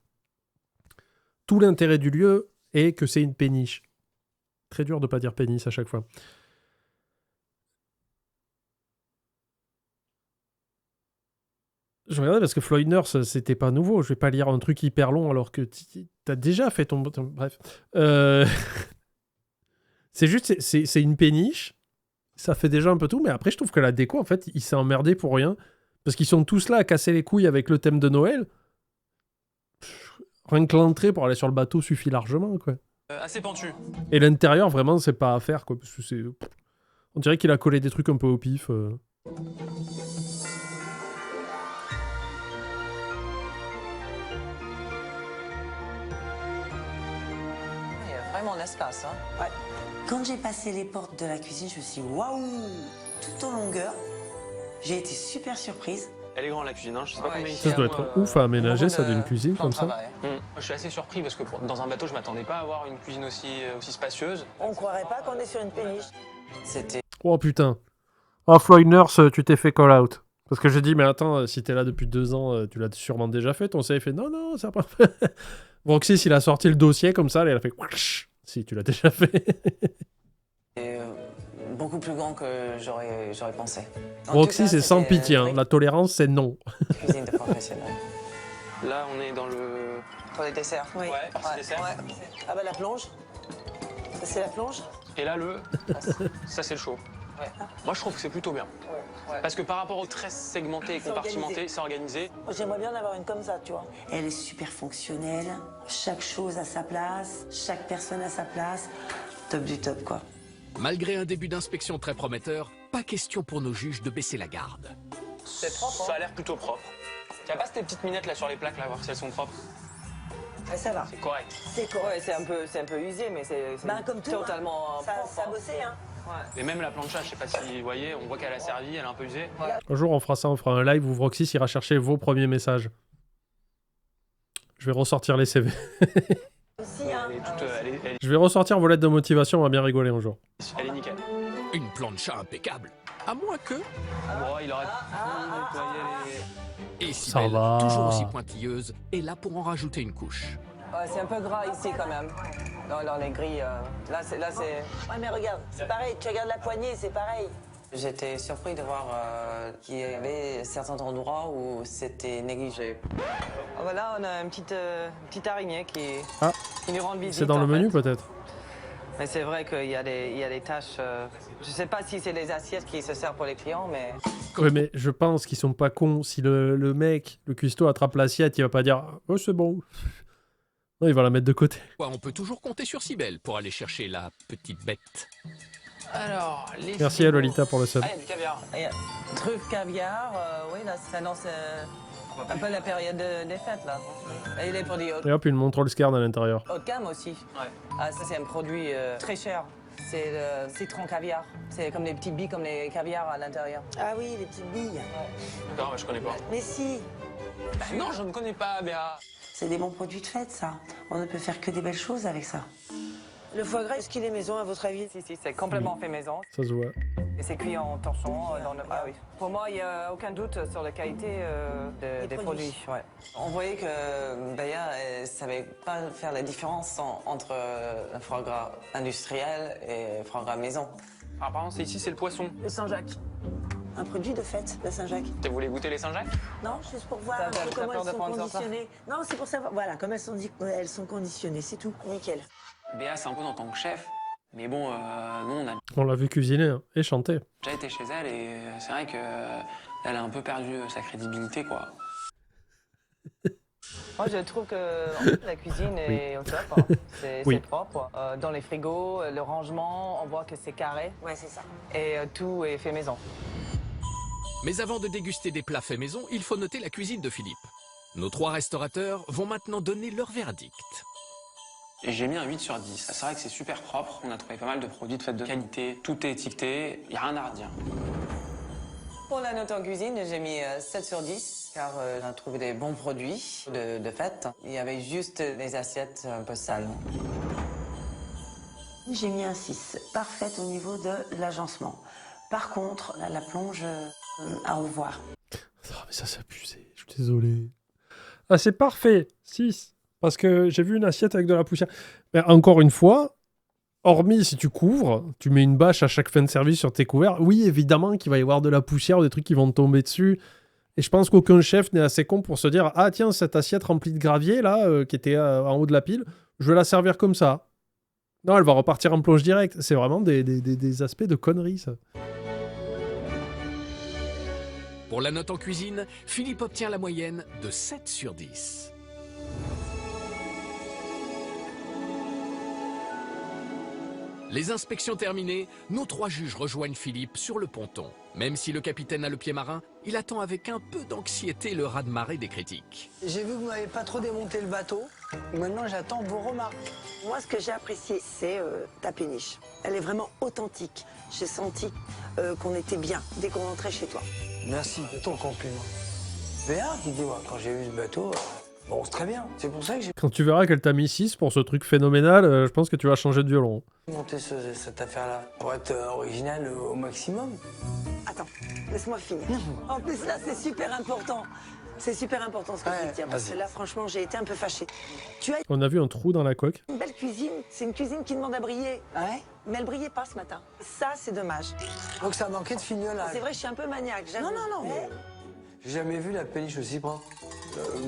tout l'intérêt du lieu est que c'est une péniche. Très dur de pas dire pénis à chaque fois. Je regardais parce que Floyd Nurse, c'était pas nouveau. Je vais pas lire un truc hyper long alors que t'as déjà fait ton... Bref. C'est juste, c'est une péniche. Ça fait déjà un peu tout, mais après, je trouve que la déco, en fait, il s'est emmerdé pour rien. Parce qu'ils sont tous là à casser les couilles avec le thème de Noël. Rien que l'entrée pour aller sur le bateau suffit largement, quoi. Assez pentu. Et l'intérieur, vraiment, c'est pas à faire, quoi. Parce que c'est... On dirait qu'il a collé des trucs un peu au pif. Il y a vraiment un espace, hein. Ouais. Quand j'ai passé les portes de la cuisine, je me suis dit waouh, tout en longueur. J'ai été super surprise. Elle est grande la cuisine, hein. Je sais pas combien il Ça fait, doit moi, être ouf à aménager, ça, d'une cuisine plan de comme ça. travail. Moi, je suis assez surpris parce que dans un bateau, je m'attendais pas à avoir une cuisine aussi spacieuse. On croirait pas qu'on est sur une péniche. C'était Oh putain. Oh, Floyd Nurse, tu t'es fait call out. Parce que j'ai dit, mais attends, si t'es là depuis 2 ans, tu l'as sûrement déjà fait, ton CF fait non, ça pas fait. Roxys, il a sorti le dossier comme ça, et elle a fait Wouach. Si, tu l'as déjà fait. beaucoup plus grand que j'aurais pensé. En Roxy, tout cas, c'est sans c'était pitié, hein. La tolérance, c'est non. cuisine de professionnel. Là, on est dans le. Pour les desserts. Oui. Ouais, partie dessert. Ouais. Ah bah la plonge. Ça c'est la plonge. Et là, ça, c'est le show. Ouais. Moi, je trouve que c'est plutôt bien. Ouais. Parce que par rapport au très segmenté et C'est compartimenté, c'est organisé. J'aimerais bien en avoir une comme ça, tu vois. Elle est super fonctionnelle. Chaque chose à sa place. Chaque personne à sa place. Top du top, quoi. Malgré un début d'inspection très prometteur, pas question pour nos juges de baisser la garde. C'est propre, hein. Ça a l'air plutôt propre. Tu as pas ces petites minettes là sur les plaques là, voir si elles sont propres. Ouais, ça va. C'est correct. C'est correct. Ouais, c'est un peu usé, mais c'est Bah, comme tout, totalement hein. Ça propre, a bossé, hein. Et même la plancha, je sais pas si vous voyez, on voit qu'elle a servi, elle est un peu usée. Un jour, on fera ça, on fera un live où Roxys ira chercher vos premiers messages. Je vais ressortir les CV. Aussi, hein. Elle est toute, elle Je vais ressortir vos lettres de motivation, on va bien rigoler un jour. est nickel. Une plancha impeccable. À moins que... Bon, il aurait pu nettoyer les... Et Ça Cybèle, va. toujours aussi pointilleuse, est là pour en rajouter une couche. Ouais, c'est un peu gras ici quand même. Dans les grilles. Là, c'est. Ouais, mais regarde, c'est pareil. Tu regardes la poignée, c'est pareil. J'étais surpris de voir qu'il y avait certains endroits où c'était négligé. Voilà, on a une petite araignée qui nous rend visite. C'est dans le en menu fait. peut-être. Mais c'est vrai qu'il y a des tâches. Je sais pas si c'est les assiettes qui se servent pour les clients, mais. Ouais, mais je pense qu'ils sont pas cons. Si le mec, le cuistot, attrape l'assiette, il va pas dire « Oh, c'est bon ». Non, il va la mettre de côté. Ouais, on peut toujours compter sur Cybèle pour aller chercher la petite bête. Alors, les... Merci à Lolita pour le sub. Ah, il y a du caviar. Truffe caviar, oui, là, ça annonce un peu la période des fêtes, là. Et les produits Et hop, une montre Allscard à l'intérieur. haut de gamme aussi. Ouais. Ah, ça, c'est un produit très cher. C'est le citron caviar. C'est comme des petites billes, comme les caviars à l'intérieur. Ah oui, les petites billes. D'accord, mais je connais pas. Mais si, Non, je ne connais pas, Béa. c'est des bons produits de fête, ça. On ne peut faire que des belles choses avec ça. Le foie gras, est-ce qu'il est maison, à votre avis? Si, c'est complètement fait maison. Ça se voit. Et c'est cuit en torchon. Ah oui. Pour moi, il n'y a aucun doute sur la qualité des produits. Ouais. On voyait que Béa ne savait pas faire la différence entre un foie gras industriel et un foie gras maison. Alors, par exemple, ici, c'est le poisson. Le Saint-Jacques. un produit de fête, la Saint-Jacques. Tu voulais goûter les Saint-Jacques? Non, juste pour voir un peu comment elles sont conditionnées. Non, c'est pour savoir, voilà, comment elles sont conditionnées, c'est tout. Nickel. Béa, c'est un peu en tant que chef. Mais bon, nous, on a On l'a vu cuisiner hein, et chanter. déjà été chez elle et c'est vrai que elle a un peu perdu sa crédibilité, quoi. Moi, je trouve que en fait, la cuisine est au top. Hein. C'est propre. Dans les frigos, le rangement, on voit que c'est carré. Ouais, c'est ça. Et tout est fait maison. Mais avant de déguster des plats faits maison, il faut noter la cuisine de Philippe. Nos 3 restaurateurs vont maintenant donner leur verdict. Et j'ai mis un 8 sur 10. C'est vrai que c'est super propre. On a trouvé pas mal de produits de fête de qualité. Tout est étiqueté. Il n'y a rien à redire. Pour la note en cuisine, j'ai mis 7 sur 10, car j'ai trouvé des bons produits de fête. Il y avait juste des assiettes un peu sales. J'ai mis un 6, parfaite au niveau de l'agencement. Par contre, la plonge, à revoir. Ah, mais ça, c'est abusé. Je suis désolé. Ah, c'est parfait. 6. Parce que j'ai vu une assiette avec de la poussière. Mais encore une fois, hormis si tu couvres, tu mets une bâche à chaque fin de service sur tes couverts. Oui, évidemment qu'il va y avoir de la poussière ou des trucs qui vont te tomber dessus. Et je pense qu'aucun chef n'est assez con pour se dire « Ah tiens, cette assiette remplie de gravier, là, qui était en haut de la pile, je vais la servir comme ça. » Non, elle va repartir en plonge directe. C'est vraiment des aspects de conneries, ça. Pour la note en cuisine, Philippe obtient la moyenne de 7 sur 10. Les inspections terminées, nos 3 juges rejoignent Philippe sur le ponton. Même si le capitaine a le pied marin, il attend avec un peu d'anxiété le raz-de-marée des critiques. J'ai vu que vous n'avez pas trop démonté le bateau. Maintenant, j'attends vos remarques. Moi, ce que j'ai apprécié, c'est ta péniche. Elle est vraiment authentique. J'ai senti qu'on était bien dès qu'on rentrait chez toi. Merci de ton compliment. Béa, qui dit, moi, quand j'ai vu ce bateau, bon, c'est très bien. C'est pour ça que j'ai Quand tu verras qu'elle t'a mis 6 pour ce truc phénoménal, je pense que tu vas changer de violon. monté cette affaire-là pour être original au maximum. Attends, laisse-moi finir. En plus, là, c'est super important. C'est super important ce que tu dis, parce que là, franchement, j'ai été un peu fâchée. Tu as On a vu un trou dans la coque. une belle cuisine, c'est une cuisine qui demande à briller. Ouais. Mais elle brillait pas ce matin. Ça, c'est dommage. Donc ça manquait de fignolage. C'est vrai, je suis un peu maniaque. Non, mais... J'ai jamais vu la péniche aussi propre.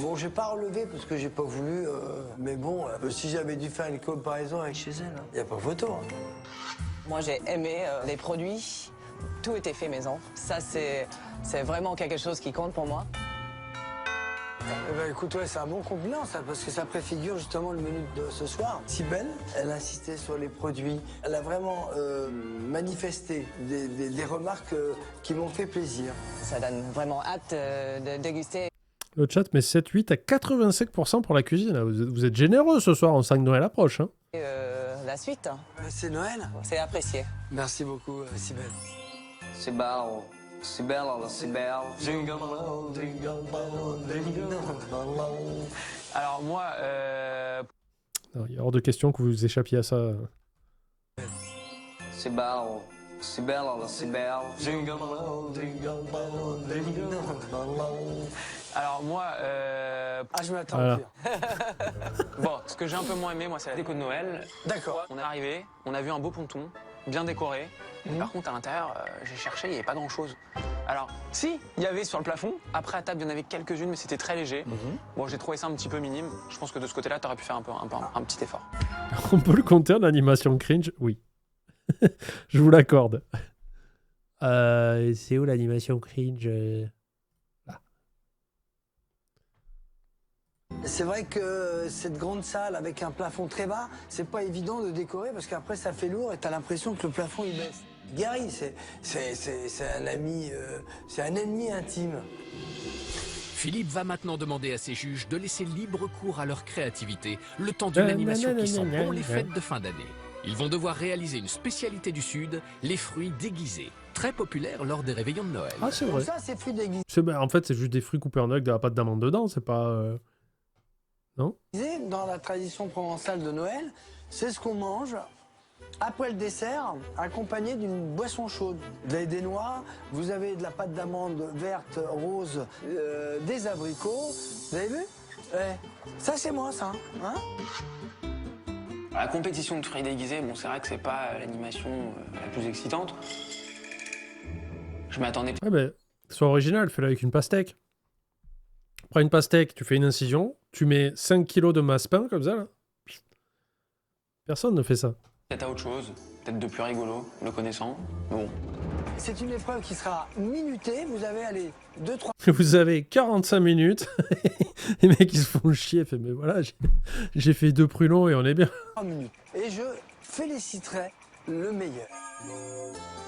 Bon, j'ai pas relevé parce que j'ai pas voulu, mais bon, si j'avais dû faire une comparaison avec chez elle, il n'y a pas photo. Hein. Moi, j'ai aimé les produits. Tout était fait maison. Ça, c'est vraiment quelque chose qui compte pour moi. Eh ben, écoute, ouais, c'est un bon compliment, ça, parce que ça préfigure justement le menu de ce soir. Sibelle, elle a insisté sur les produits. Elle a vraiment manifesté des remarques qui m'ont fait plaisir. Ça donne vraiment hâte de déguster. Le chat met 7-8 à 85% pour la cuisine. Vous êtes généreux ce soir, on sent que Noël approche. Hein. La suite, C'est Noël. c'est apprécié. Merci beaucoup, Sibelle. C'est belle. C'est belle, c'est belle. Jingle bell, jingle bell, jingle bell. Alors moi, Non, il est hors de question que vous échappiez à ça. C'est belle. C'est belle, c'est belle. Jingle bell, jingle bell, jingle bell. alors moi, Ah, je m'attends Voilà. au pire. bon, ce que j'ai un peu moins aimé, moi, c'est la déco de Noël. D'accord. On est arrivé, on a vu un beau ponton, bien décoré. Par contre, à l'intérieur, j'ai cherché, il n'y avait pas grand-chose. Alors, si, il y avait sur le plafond. Après, à table, il y en avait quelques-unes, mais c'était très léger. Bon, j'ai trouvé ça un petit peu minime. Je pense que de ce côté-là, tu aurais pu faire un petit effort. On peut le compter en animation cringe? Oui. Je vous l'accorde. C'est où l'animation cringe? C'est vrai que cette grande salle avec un plafond très bas, c'est pas évident de décorer parce qu'après ça fait lourd et t'as l'impression que le plafond il baisse. Gary, c'est un ami, c'est un ennemi intime. Philippe va maintenant demander à ses juges de laisser libre cours à leur créativité, le temps d'une animation qui sent bon les fêtes de fin d'année. Ils vont devoir réaliser une spécialité du Sud, les fruits déguisés, très populaires lors des réveillons de Noël. Ah, c'est Comme vrai. ça, c'est fruits déguisés. En fait, c'est juste des fruits coupés en avec de la pâte d'amande dedans, c'est pas... Non? Dans la tradition provençale de Noël, c'est ce qu'on mange après le dessert, accompagné d'une boisson chaude. Vous avez des noix, vous avez de la pâte d'amande verte, rose, des abricots. Vous avez vu? Ouais. Ça, c'est moi, ça. Hein? La compétition de fruits déguisés, bon, c'est vrai que c'est pas l'animation la plus excitante. Je m'attendais. Ouais, mais sois original, fais-le avec une pastèque. Prends une pastèque, tu fais une incision, tu mets 5 kilos de masse pain comme ça, là. Personne ne fait ça. Peut-être à autre chose, peut-être de plus rigolo, le connaissant. Mais bon. C'est une épreuve qui sera minutée. Vous avez, allez, 2-3 Vous avez 45 minutes. Les mecs, ils se font chier. Fait, mais voilà, j'ai fait 2 prunons et on est bien. minutes. Et je féliciterai le meilleur.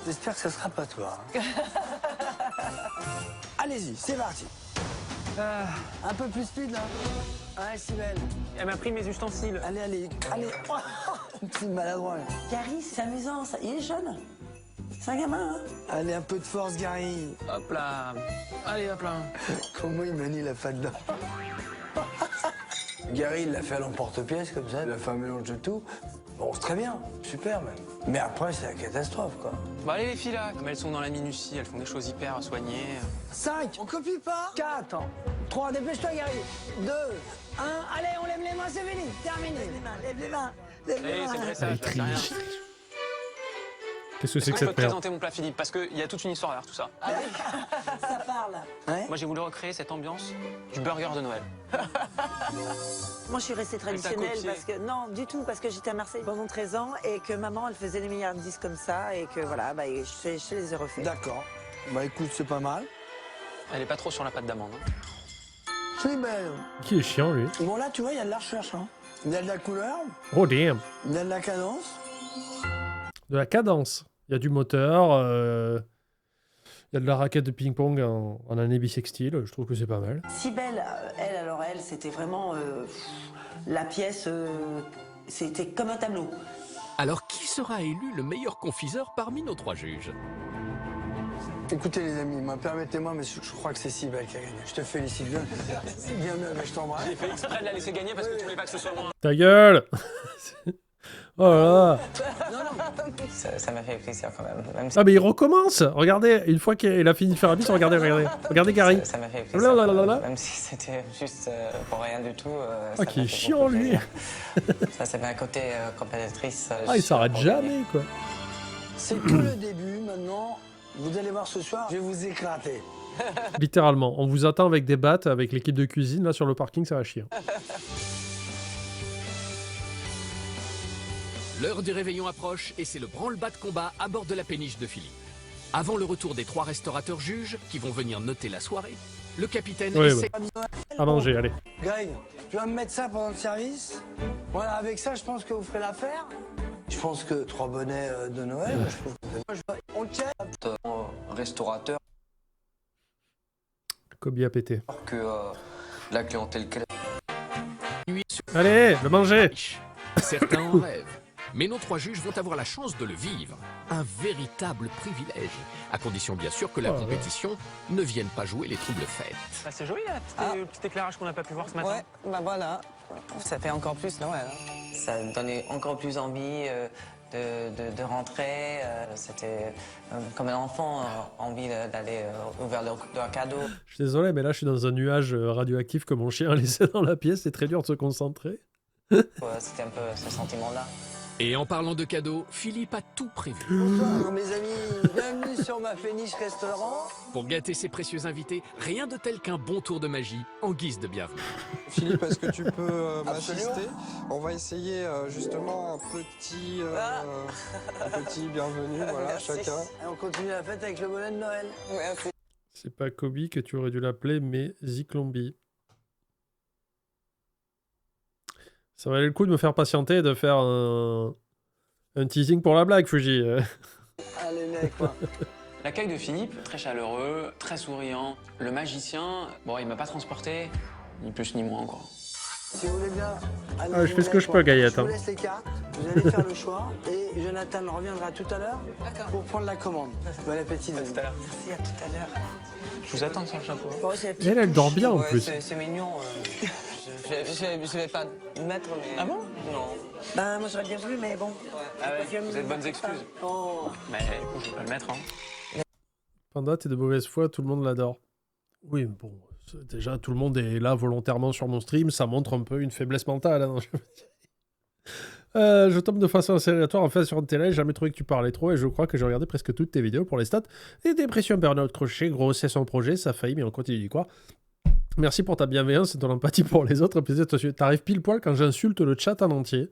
J'espère que ça sera pas toi. hein. Allez-y, c'est parti. Un peu plus speed, là. Ouais, Sibelle. Elle m'a pris mes ustensiles. Allez. Petit maladroit. là. Gary, c'est amusant, ça. Il est jeune. C'est un gamin, hein. Allez, un peu de force, Gary. Hop là. Allez, hop là. Comment il manie la fade là. Gary, il l'a fait à l'emporte-pièce, comme ça. Il a fait un mélange de tout. Bon, c'est très bien. Super, même. Mais après, c'est la catastrophe, quoi. Bon, allez, les filles, là. Comme elles sont dans la minutie, elles font des choses hyper soignées. 5, on copie pas. 4, 3, dépêche-toi, Gary. 2, 1, allez, on lève les mains, c'est fini. Terminé. Lève les mains. Allez, c'est vrai, ça, Il je sais rien. triche. Qu'est-ce que c'est Est-ce que que je peux cette te merde? présenter mon plat, Philippe? Parce qu'il y a toute une histoire derrière tout ça. Ça parle. Ouais. Moi, j'ai voulu recréer cette ambiance du burger de Noël. Moi, je suis restée traditionnelle copié. parce que non, du tout, parce que j'étais à Marseille pendant 13 ans et que maman, elle faisait les milliardaires comme ça et que voilà, bah, je les ai refaits. D'accord. Bah écoute, c'est pas mal. Elle est pas trop sur la pâte d'amande. Hein. C'est belle. Qui est chiant, lui? Bon, là, tu vois, il y a de la recherche. Hein. Il y a de la couleur, Oh, damn. il y a de la cadence. De la cadence. Il y a du moteur. Il y a de la raquette de ping-pong en année bissextile. Je trouve que c'est pas mal. Sibelle, elle, c'était vraiment la pièce, c'était comme un tableau. Alors qui sera élu le meilleur confiseur parmi nos 3 juges? Écoutez, les amis, permettez-moi, mais je crois que c'est Sibelle qui a gagné. Je te félicite. Bien, je t'embrasse. J'ai fait exprès de la laisser gagner parce que tu voulais pas que ce soit moi. Ta gueule. Oh là là. Ça m'a fait plaisir quand même. Ah mais il recommence. Regardez, une fois qu'il a fini de faire la bise, regardez Gary. Ça m'a fait Là, là, là, là, là. même si c'était juste pour rien du tout. Ah qui est chiant lui. Ça, c'est un côté compétitrice. Ah il s'arrête jamais quoi. C'est que le début, maintenant. Vous allez voir ce soir, je vais vous éclater. Littéralement, on vous attend avec des battes, avec l'équipe de cuisine là sur le parking, ça va chier. L'heure du réveillon approche et c'est le branle-bas de combat à bord de la péniche de Philippe. Avant le retour des 3 restaurateurs juges qui vont venir noter la soirée, le capitaine essaie... À manger, allez. Greg, tu vas me mettre ça pendant le service. Voilà, avec ça, je pense que vous ferez l'affaire. Je pense que 3 bonnets de Noël. On le tient. Restaurateur Kobe a pété. que la clientèle Allez, le manger. Certains en rêvent. Mais nos 3 juges vont avoir la chance de le vivre. Un véritable privilège. À condition bien sûr que la compétition ne vienne pas jouer les troubles fêtes. Bah, c'est joli, là, le petit éclairage qu'on n'a pas pu voir ce matin. Ouais, bah voilà. Ça fait encore plus Noël. Hein. Ça donnait encore plus envie de rentrer. C'était comme un enfant, envie d'aller ouvrir leur cadeau. Je suis désolé, mais là je suis dans un nuage radioactif que mon chien a laissé dans la pièce, c'est très dur de se concentrer. C'était un peu ce sentiment-là. Et en parlant de cadeaux, Philippe a tout prévu. Bonsoir mes amis, bienvenue sur ma péniche restaurant. Pour gâter ses précieux invités, rien de tel qu'un bon tour de magie en guise de bienvenue. Philippe, est-ce que tu peux m'assister? On va essayer justement un petit bienvenue, voilà, Merci. chacun. Et on continue la fête avec le bonnet de Noël. Merci. C'est pas Kobe que tu aurais dû l'appeler, mais Ziklombi. Ça valait le coup de me faire patienter et de faire un teasing pour la blague, Fuji. Allez, mec, quoi. L'accueil de Philippe, très chaleureux, très souriant. Le magicien, bon, il m'a pas transporté, ni plus ni moins, quoi. Si vous voulez bien, allez, Ah, je fais ce que je peux, Gaillette. Je vous laisse les cartes, vous allez faire le choix et Jonathan reviendra tout à l'heure pour prendre la commande. Bon appétit. À tout à l'heure. Merci, à tout à l'heure. Je vous attends sur le chapeau. Bon, Elle dort bien en Ouais, plus. c'est mignon. Je vais pas mettre, mais... Ah bon? Non. Ben, moi j'aurais bien voulu, mais bon. Ah ouais, vous avez de bonnes excuses. Oh. Mais je vais pas le mettre, hein. Panda, t'es de mauvaise foi, tout le monde l'adore. Oui, mais bon, déjà tout le monde est là volontairement sur mon stream, ça montre un peu une faiblesse mentale. Hein, Je tombe de façon assez aléatoire en fait sur une télé, j'ai jamais trouvé que tu parlais trop et je crois que j'ai regardé presque toutes tes vidéos pour les stats. Et dépression, burn-out, crochet, grossesse en projet, ça a failli mais on continue d'y croire. Merci pour ta bienveillance et ton empathie pour les autres. T'arrives pile poil quand j'insulte le chat en entier.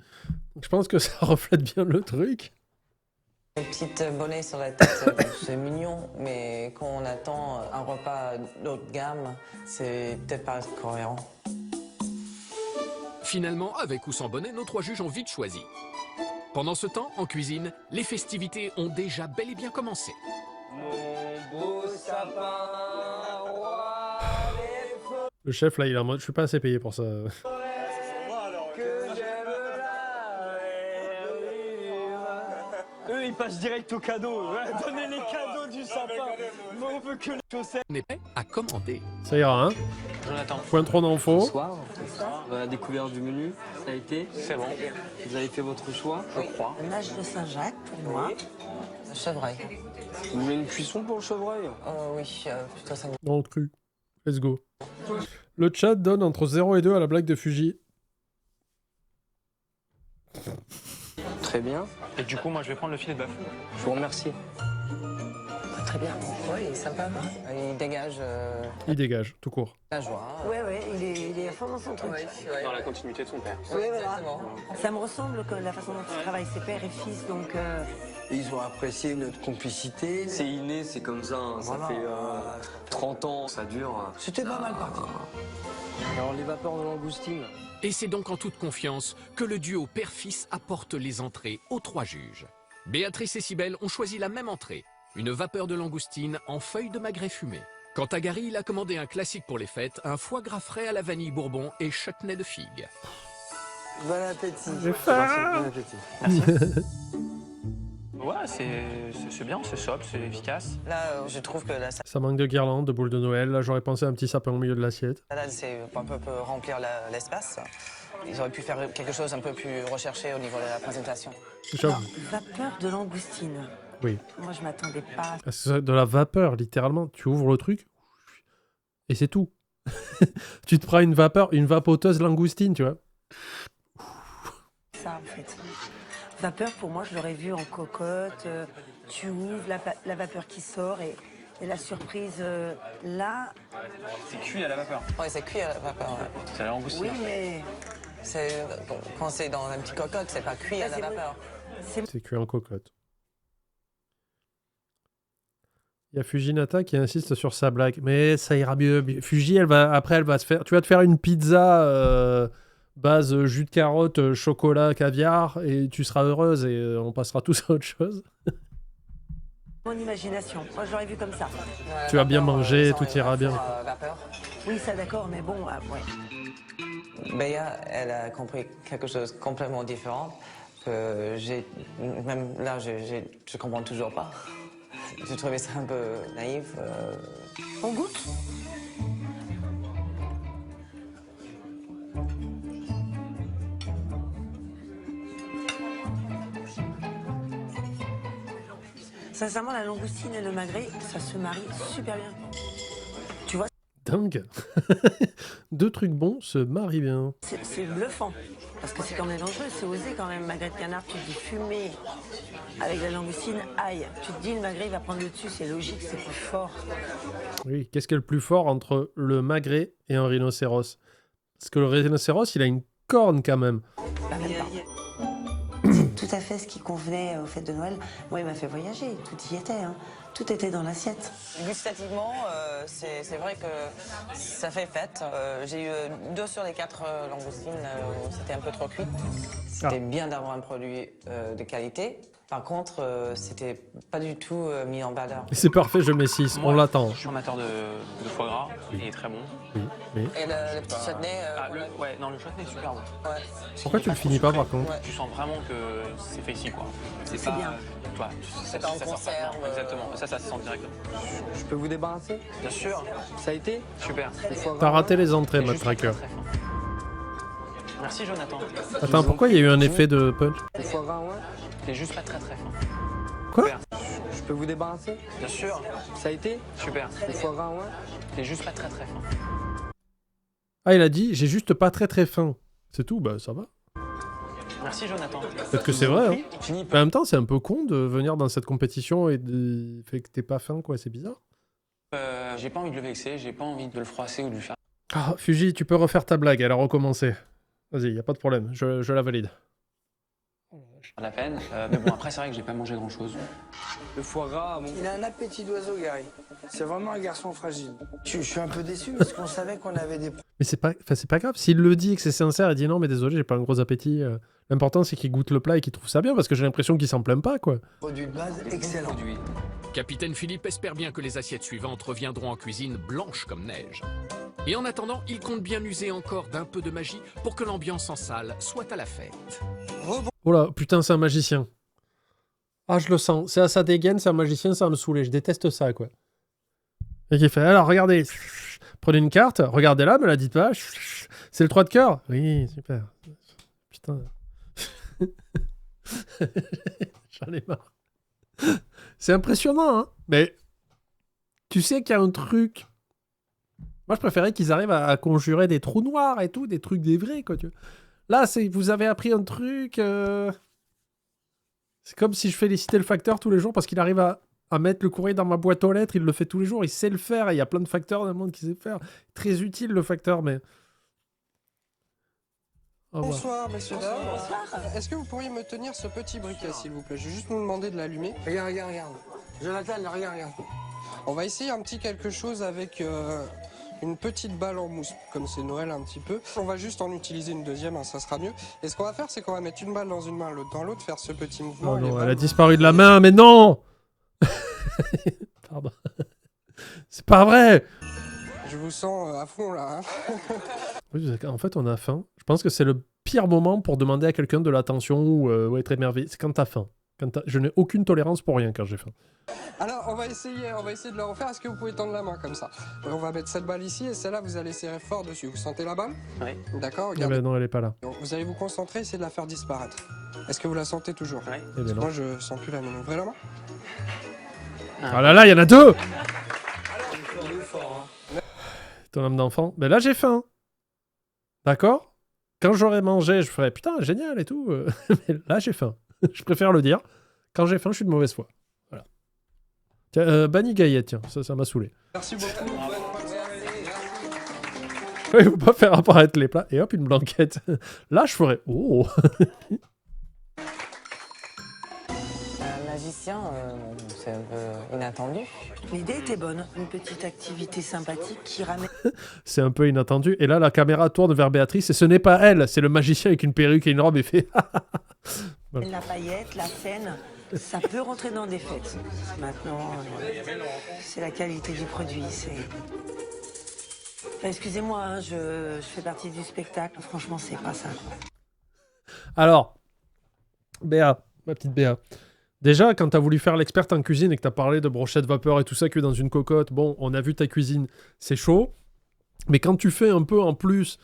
Donc, je pense que ça reflète bien le truc. Une petite bonnet sur la tête, c'est mignon, mais quand on attend un repas d'haut de gamme, c'est peut-être pas cohérent. Finalement, avec ou sans bonnet, nos 3 juges ont vite choisi. Pendant ce temps, en cuisine, les festivités ont déjà bel et bien commencé. Mon beau sapin, roi des feux. Le chef là il est en mode je suis pas assez payé pour ça. Eux, ils passent direct au cadeau. Ouais, donnez les cadeaux du sapin. Mais on veut que les chaussettes. On est prêt à commander. Ça ira hein. Jonathan. Point trop d'infos. Bonsoir. La découverte du menu, ça a été. C'est bon. Vous avez fait votre choix, Je crois. Le nage de Saint-Jacques, pour moi. Le chevreuil. Vous voulez une cuisson pour le chevreuil? Oui, plutôt ça. Dans le cru. Let's go. Le chat donne entre 0 et 2 à la blague de Fuji. Très bien. Et du coup, moi, je vais prendre le filet de bœuf. Je vous remercie. Très bien. Oui, il est sympa. Il dégage Il dégage, tout court. la joie. Ouais, il est à fond dans son truc. Dans la continuité de son père. Oui, voilà. Exactement. Ça me ressemble que la façon dont ils travaillent, c'est père et fils, donc... Et ils ont apprécié notre complicité. C'est inné, c'est comme ça. Hein. Voilà. Ça fait 30 ans, ça dure. C'était pas mal parti. Alors, les vapeurs de langoustine. Et c'est donc en toute confiance que le duo père-fils apporte les entrées aux 3 juges. Béatrice et Cybèle ont choisi la même entrée, une vapeur de langoustine en feuilles de magret fumé. Quant à Gary, il a commandé un classique pour les fêtes, un foie gras frais à la vanille bourbon et chutney de figue. Bon appétit. J'ai faim. Bon appétit. Ouais, c'est bien, c'est sobre, c'est efficace. Là, je trouve que la Ça manque de guirlandes, de boules de Noël. Là, j'aurais pensé à un petit sapin au milieu de l'assiette. salade, c'est un peu remplir l'espace. Ils auraient pu faire quelque chose un peu plus recherché au niveau de la présentation. J'avoue. Vapeur de langoustine. Oui. Moi, je m'attendais pas. C'est de la vapeur, littéralement. Tu ouvres le truc et c'est tout. Tu te prends une vapoteuse langoustine, tu vois. Ça, en fait. Vapeur, pour moi, je l'aurais vu en cocotte. Tu ouvres la vapeur qui sort et la surprise, là... C'est cuit à la vapeur. Oui, c'est cuit à la vapeur. Ouais. C'est la langoustine. Oui, mais... Quand c'est dans un petit cocotte, c'est pas cuit à la vapeur. C'est cuit en cocotte. Il y a Fujinata qui insiste sur sa blague. Mais ça ira mieux. Fuji, elle va se faire... Tu vas te faire une pizza base jus de carotte, chocolat, caviar, et tu seras heureuse et on passera tous à autre chose. Mon imagination. Moi, je l'aurais vu comme ça. Tu vas bien manger, tout ira bien. Vapeur. Oui, ça, d'accord, mais bon, ouais. Béa, elle a compris quelque chose de complètement différent que même là, je comprends toujours pas. J'ai trouvé ça un peu naïf. On goûte? Sincèrement, la langoustine et le magret, ça se marie super bien. Tu vois, Dingue. 2 trucs bons se marient bien. c'est bluffant. Parce que c'est quand même dangereux, c'est osé quand même. Magret de canard, tu te dis fumé avec la langoustine, aïe. Tu te dis le magret il va prendre le dessus, c'est logique, c'est plus fort. Oui, qu'est-ce qui est le plus fort entre le magret et un rhinocéros? Parce que le rhinocéros, il a une corne quand même. Bah, même pas. Tout à fait ce qui convenait aux fêtes de Noël. Moi, il m'a fait voyager, tout y était, hein. Tout était dans l'assiette. Gustativement, c'est vrai que ça fait fête. J'ai eu 2 sur les 4 langoustines où c'était un peu trop cuit. C'était bien d'avoir un produit de qualité. Par contre, c'était pas du tout mis en valeur. C'est parfait, je mets 6, on l'attend. Je suis amateur de foie gras, il est très bon. Oui, oui. Et le petit chutney... ouais, non, le chutney est super bon. Ouais. Pourquoi tu le finis pas par contre? Tu sens vraiment que c'est fait ici, quoi. C'est pas, bien. Toi, C'est pas en conserve. Exactement, ça se sent directement. Je peux vous débarrasser? Bien sûr. Ça a été? Super. T'as raté les entrées, Matt Tracker. Merci, Jonathan. Attends, pourquoi il y a eu un effet de punch? Le foie gras, ouais. T'es juste pas très fin. Quoi? Super. Je peux vous débarrasser? Bien sûr. Ça a été? Super. Le foie gras, ouais. T'es juste pas très fin. Ah, il a dit, j'ai juste pas très faim. C'est tout, bah ça va. Merci Jonathan. Peut-être que c'est vrai. Hein. Fini. Mais en même temps, c'est un peu con de venir dans cette compétition et de fait que t'es pas faim, quoi. C'est bizarre. J'ai pas envie de le vexer, j'ai pas envie de le froisser ou de lui faire. Ah, Fuji, tu peux refaire ta blague, elle a recommencé. Vas-y, y a pas de problème, je la valide. Pas la peine. Mais bon, après, c'est vrai que j'ai pas mangé grand chose. Le foie gras, il a un appétit d'oiseau, Gary. C'est vraiment un garçon fragile. Je suis un peu déçu parce qu'on savait qu'on avait des Mais c'est pas grave. S'il le dit et que c'est sincère, il dit non, mais désolé, j'ai pas un gros appétit. L'important, c'est qu'il goûte le plat et qu'il trouve ça bien, parce que j'ai l'impression qu'il s'en plaint pas, quoi. produits de base excellents. Capitaine Philippe espère bien que les assiettes suivantes reviendront en cuisine blanches comme neige. Et en attendant, il compte bien user encore d'un peu de magie pour que l'ambiance en salle soit à la fête. Oh là, putain, c'est un magicien. Ah, je le sens. C'est à sa dégaine, c'est un magicien, ça va me saouler. Je déteste ça, quoi. Et qui fait, alors, regardez. Prenez une carte, regardez-la, me la dites pas. C'est le 3 de cœur. Oui, super. Putain. J'en ai marre. C'est impressionnant, hein. Mais tu sais qu'il y a un truc. Moi, je préférais qu'ils arrivent à conjurer des trous noirs et tout, des trucs des vrais, quoi. Tu vois. Là, vous avez appris un truc. C'est comme si je félictais le facteur tous les jours parce qu'il arrive à mettre le courrier dans ma boîte aux lettres. Il le fait tous les jours. Il sait le faire. Il y a plein de facteurs dans le monde qui sait le faire. Très utile, le facteur, mais. Au revoir. Bonsoir, messieurs, dames. Est-ce que vous pourriez me tenir ce petit briquet, s'il vous plaît? Je vais juste vous demander de l'allumer. Regarde. Jonathan, regarde. On va essayer un petit quelque chose avec une petite balle en mousse, comme c'est Noël un petit peu. On va juste en utiliser une deuxième, hein, ça sera mieux. Et ce qu'on va faire, c'est qu'on va mettre une balle dans une main, l'autre dans l'autre, faire ce petit mouvement. Oh et les non, elle balles a disparu de la main, mais non. Pardon. C'est pas vrai. Je vous sens à fond, là. Hein. Oui, en fait, on a faim. Je pense que c'est le pire moment pour demander à quelqu'un de l'attention ou être émerveillé. C'est quand t'as faim. Je n'ai aucune tolérance pour rien quand j'ai faim. Alors, on va essayer de le refaire. Est-ce que vous pouvez tendre la main comme ça? On va mettre cette balle ici et celle-là, vous allez serrer fort dessus. Vous sentez la balle? Oui. D'accord, Eh regardez. ben non, elle est pas là. Donc, vous allez vous concentrer, essayer de la faire disparaître. Est-ce que vous la sentez toujours? Oui. Eh ben non. Moi, je sens plus la mienne. Ouvrez la main. Ah là là, il y en a deux. Ton âme d'enfant. Mais là, j'ai faim. D'accord? Quand j'aurai mangé, je ferai putain, génial et tout. Mais là, j'ai faim. Je préfère le dire. Quand j'ai faim, je suis de mauvaise foi. Voilà. Tiens, banni Gaillette, tiens, ça m'a saoulé. Merci beaucoup. Il faut pas faire apparaître les plats. Et hop, une blanquette. Là, je ferais. Oh. Un magicien, c'est un peu inattendu. L'idée était bonne, une petite activité sympathique qui ramène C'est un peu inattendu. Et là, la caméra tourne vers Béatrice et ce n'est pas elle, c'est le magicien avec une perruque et une robe et fait. Voilà. la paillette, la scène. Ça peut rentrer dans des fêtes. Maintenant, c'est la qualité du produit. Excusez-moi, hein, je fais partie du spectacle. Franchement, c'est pas ça. Alors, Béa, ma petite Béa. Déjà, quand t'as voulu faire l'experte en cuisine et que t'as parlé de brochettes vapeur et tout ça que dans une cocotte, bon, on a vu ta cuisine, c'est chaud. Mais quand tu fais un peu en plus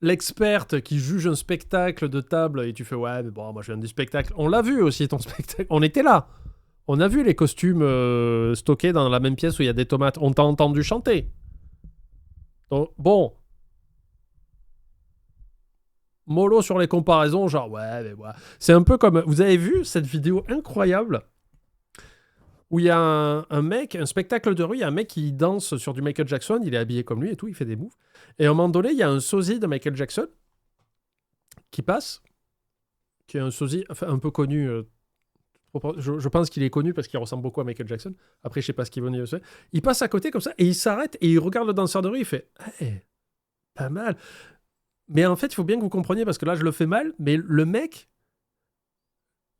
l'experte qui juge un spectacle de table et tu fais ouais, mais bon, moi je viens du spectacle. On l'a vu aussi ton spectacle. On était là. On a vu les costumes stockés dans la même pièce où il y a des tomates. On t'a entendu chanter. Donc, bon. Mollo sur les comparaisons, genre ouais, mais ouais. C'est un peu comme. Vous avez vu cette vidéo incroyable où il y a un mec, un spectacle de rue, il y a un mec qui danse sur du Michael Jackson, il est habillé comme lui et tout, il fait des moves. Et à un moment donné, il y a un sosie de Michael Jackson qui passe, qui est un sosie enfin, un peu connu. Je pense qu'il est connu parce qu'il ressemble beaucoup à Michael Jackson. Après, je sais pas ce qu'il veut dire. Il passe à côté comme ça et il s'arrête et il regarde le danseur de rue, il fait hey, pas mal. Mais en fait, il faut bien que vous compreniez, parce que là, je le fais mal, mais le mec,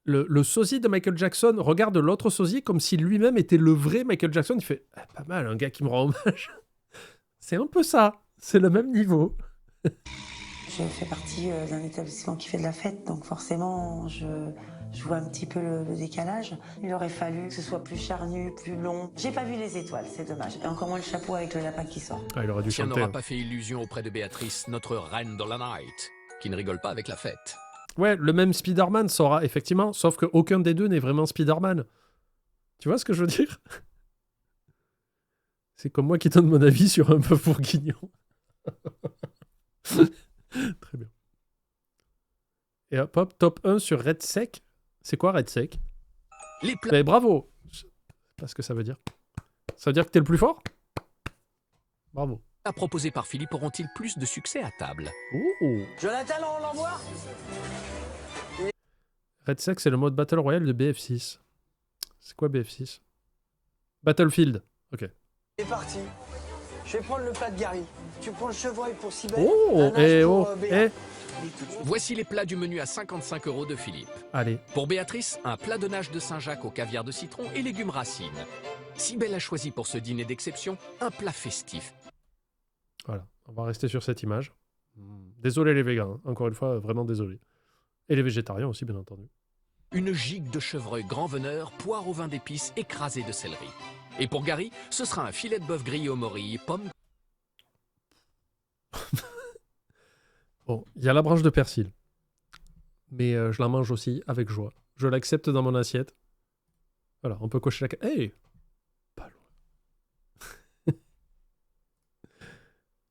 le sosie de Michael Jackson, regarde l'autre sosie comme si lui-même était le vrai Michael Jackson. Il fait pas mal, un gars qui me rend hommage. C'est un peu ça. C'est le même niveau. Je fais partie d'un établissement qui fait de la fête, donc forcément, je vois un petit peu le décalage. Il aurait fallu que ce soit plus charnu, plus long. J'ai pas vu les étoiles, c'est dommage. Et encore moins le chapeau avec le lapin qui sort. Ah, il aurait dû Tiens chanter. n'aura pas fait illusion auprès de Béatrice, notre reine de la night, qui ne rigole pas avec la fête. Ouais, le même Spider-Man saura, effectivement, sauf qu'aucun des deux n'est vraiment Spider-Man. Tu vois ce que je veux dire? C'est comme moi qui donne mon avis sur un peu bourguignon. Très bien. Et hop, hop, top 1 sur Red Sec. C'est quoi Red Sec? Les plats Mais bravo. Je sais pas ce que ça veut dire. Ça veut dire que t'es le plus fort? Bravo. proposés par Philippe auront-ils plus de succès à table? Ouh. Jonathan, on l'envoie? Red Sec, c'est le mode Battle Royale de BF6. C'est quoi BF6? Battlefield. Ok. C'est parti. Je vais prendre le plat de Gary. Tu prends le chevreuil pour Sibelle. Oh, et Voici les plats du menu à 55 € de Philippe. Allez. Pour Béatrice, un plat de nage de Saint-Jacques au caviar de citron et légumes racines. Sibelle a choisi pour ce dîner d'exception un plat festif. Voilà, on va rester sur cette image. Désolé les végans, hein. Encore une fois, vraiment désolé. Et les végétariens aussi, bien entendu. Une gigue de chevreuil grand veneur, poire au vin d'épices écrasé de céleri. Et pour Gary, ce sera un filet de bœuf grillé au morille, pommes... Bon, il y a la branche de persil. Mais je la mange aussi avec joie. Je l'accepte dans mon assiette. Voilà, on peut cocher la... Hey! Pas loin.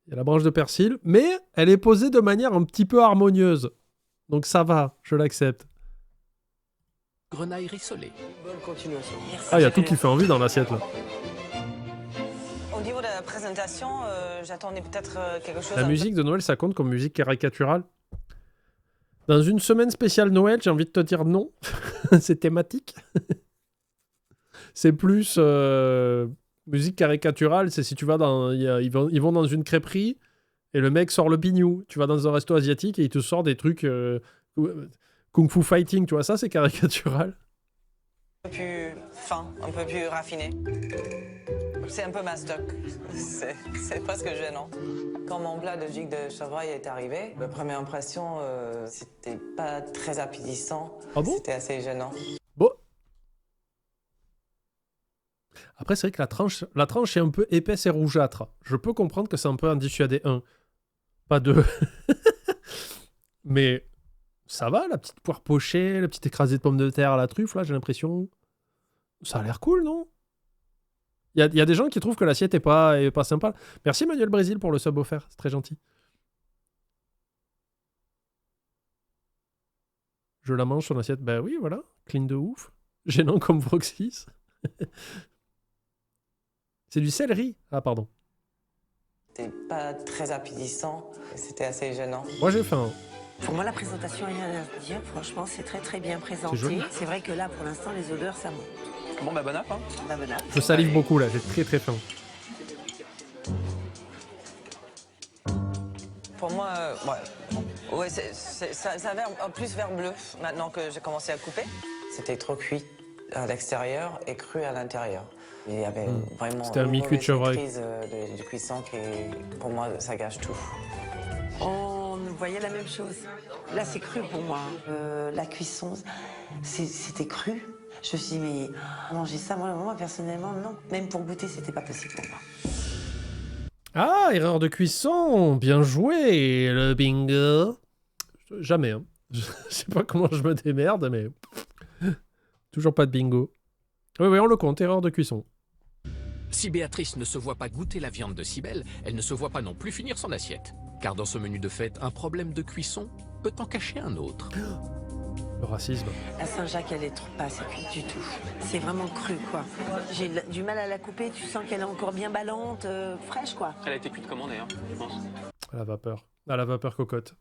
Il y a la branche de persil, mais elle est posée de manière un petit peu harmonieuse. Donc ça va, je l'accepte. Grenaille rissolée. Bonne continuation. Ah, il y a tout qui fait envie dans l'assiette, là. Au niveau de la présentation, j'attendais peut-être quelque chose... La musique de Noël, ça compte comme musique caricaturale? Dans une semaine spéciale Noël, j'ai envie de te dire non. C'est thématique. C'est plus musique caricaturale, c'est si tu vas dans... Ils vont dans une crêperie et le mec sort le bignou. Tu vas dans un resto asiatique et il te sort des trucs... Kung Fu Fighting, tu vois, ça c'est caricatural. Un peu plus fin, un peu plus raffiné. C'est un peu ma stock. C'est presque gênant. Quand mon plat de gigue de chevreuil est arrivé, la première impression, c'était pas très appétissant. Ah bon? C'était assez gênant. Bon. Après, c'est vrai que la tranche est un peu épaisse et rougeâtre. Je peux comprendre que c'est un peu en dissuader un. Pas deux. Mais... ça va, la petite poire pochée, la petite écrasée de pommes de terre à la truffe, là, j'ai l'impression. Ça a l'air cool, non? Il y a des gens qui trouvent que l'assiette est pas sympa. Merci Manuel Brésil pour le sub offert, c'est très gentil. Je la mange sur l'assiette. Ben oui, voilà, clean de ouf. Gênant comme Vroxis. C'est du céleri. Ah, pardon. C'était pas très appétissant, c'était assez gênant. Moi, j'ai faim. Pour moi, la présentation, il y a rien à dire. Franchement, c'est très très bien présenté. C'est vrai que là, pour l'instant, les odeurs, ça monte. Bon, bah, bon app, hein. Bah, bon app. Je salive beaucoup, là. J'ai très très faim. Pour moi, ouais, ça va plus vers bleu maintenant que j'ai commencé à couper. C'était trop cuit à l'extérieur et cru à l'intérieur. Il y avait vraiment c'était un mi-cuit de chevreuil. Maîtrise de cuisson qui, pour moi, ça gâche tout. On voyait la même chose. Là, c'est cru pour moi. La cuisson, c'était cru. Je me suis dit, mais manger ça, moi, personnellement, non. Même pour goûter, c'était pas possible pour moi. Ah, erreur de cuisson. Bien joué, le bingo. Jamais, hein. Je sais pas comment je me démerde, mais... toujours pas de bingo. Oui, on le compte, erreur de cuisson. Si Béatrice ne se voit pas goûter la viande de Sibelle, elle ne se voit pas non plus finir son assiette. Car dans ce menu de fête, un problème de cuisson peut en cacher un autre. Le racisme. La Saint-Jacques, elle est pas assez cuite du tout. C'est vraiment cru, quoi. J'ai du mal à la couper. Tu sens qu'elle est encore bien ballante, fraîche, quoi. Elle a été cuite comment d'ailleurs, je pense? À la vapeur. À la vapeur cocotte.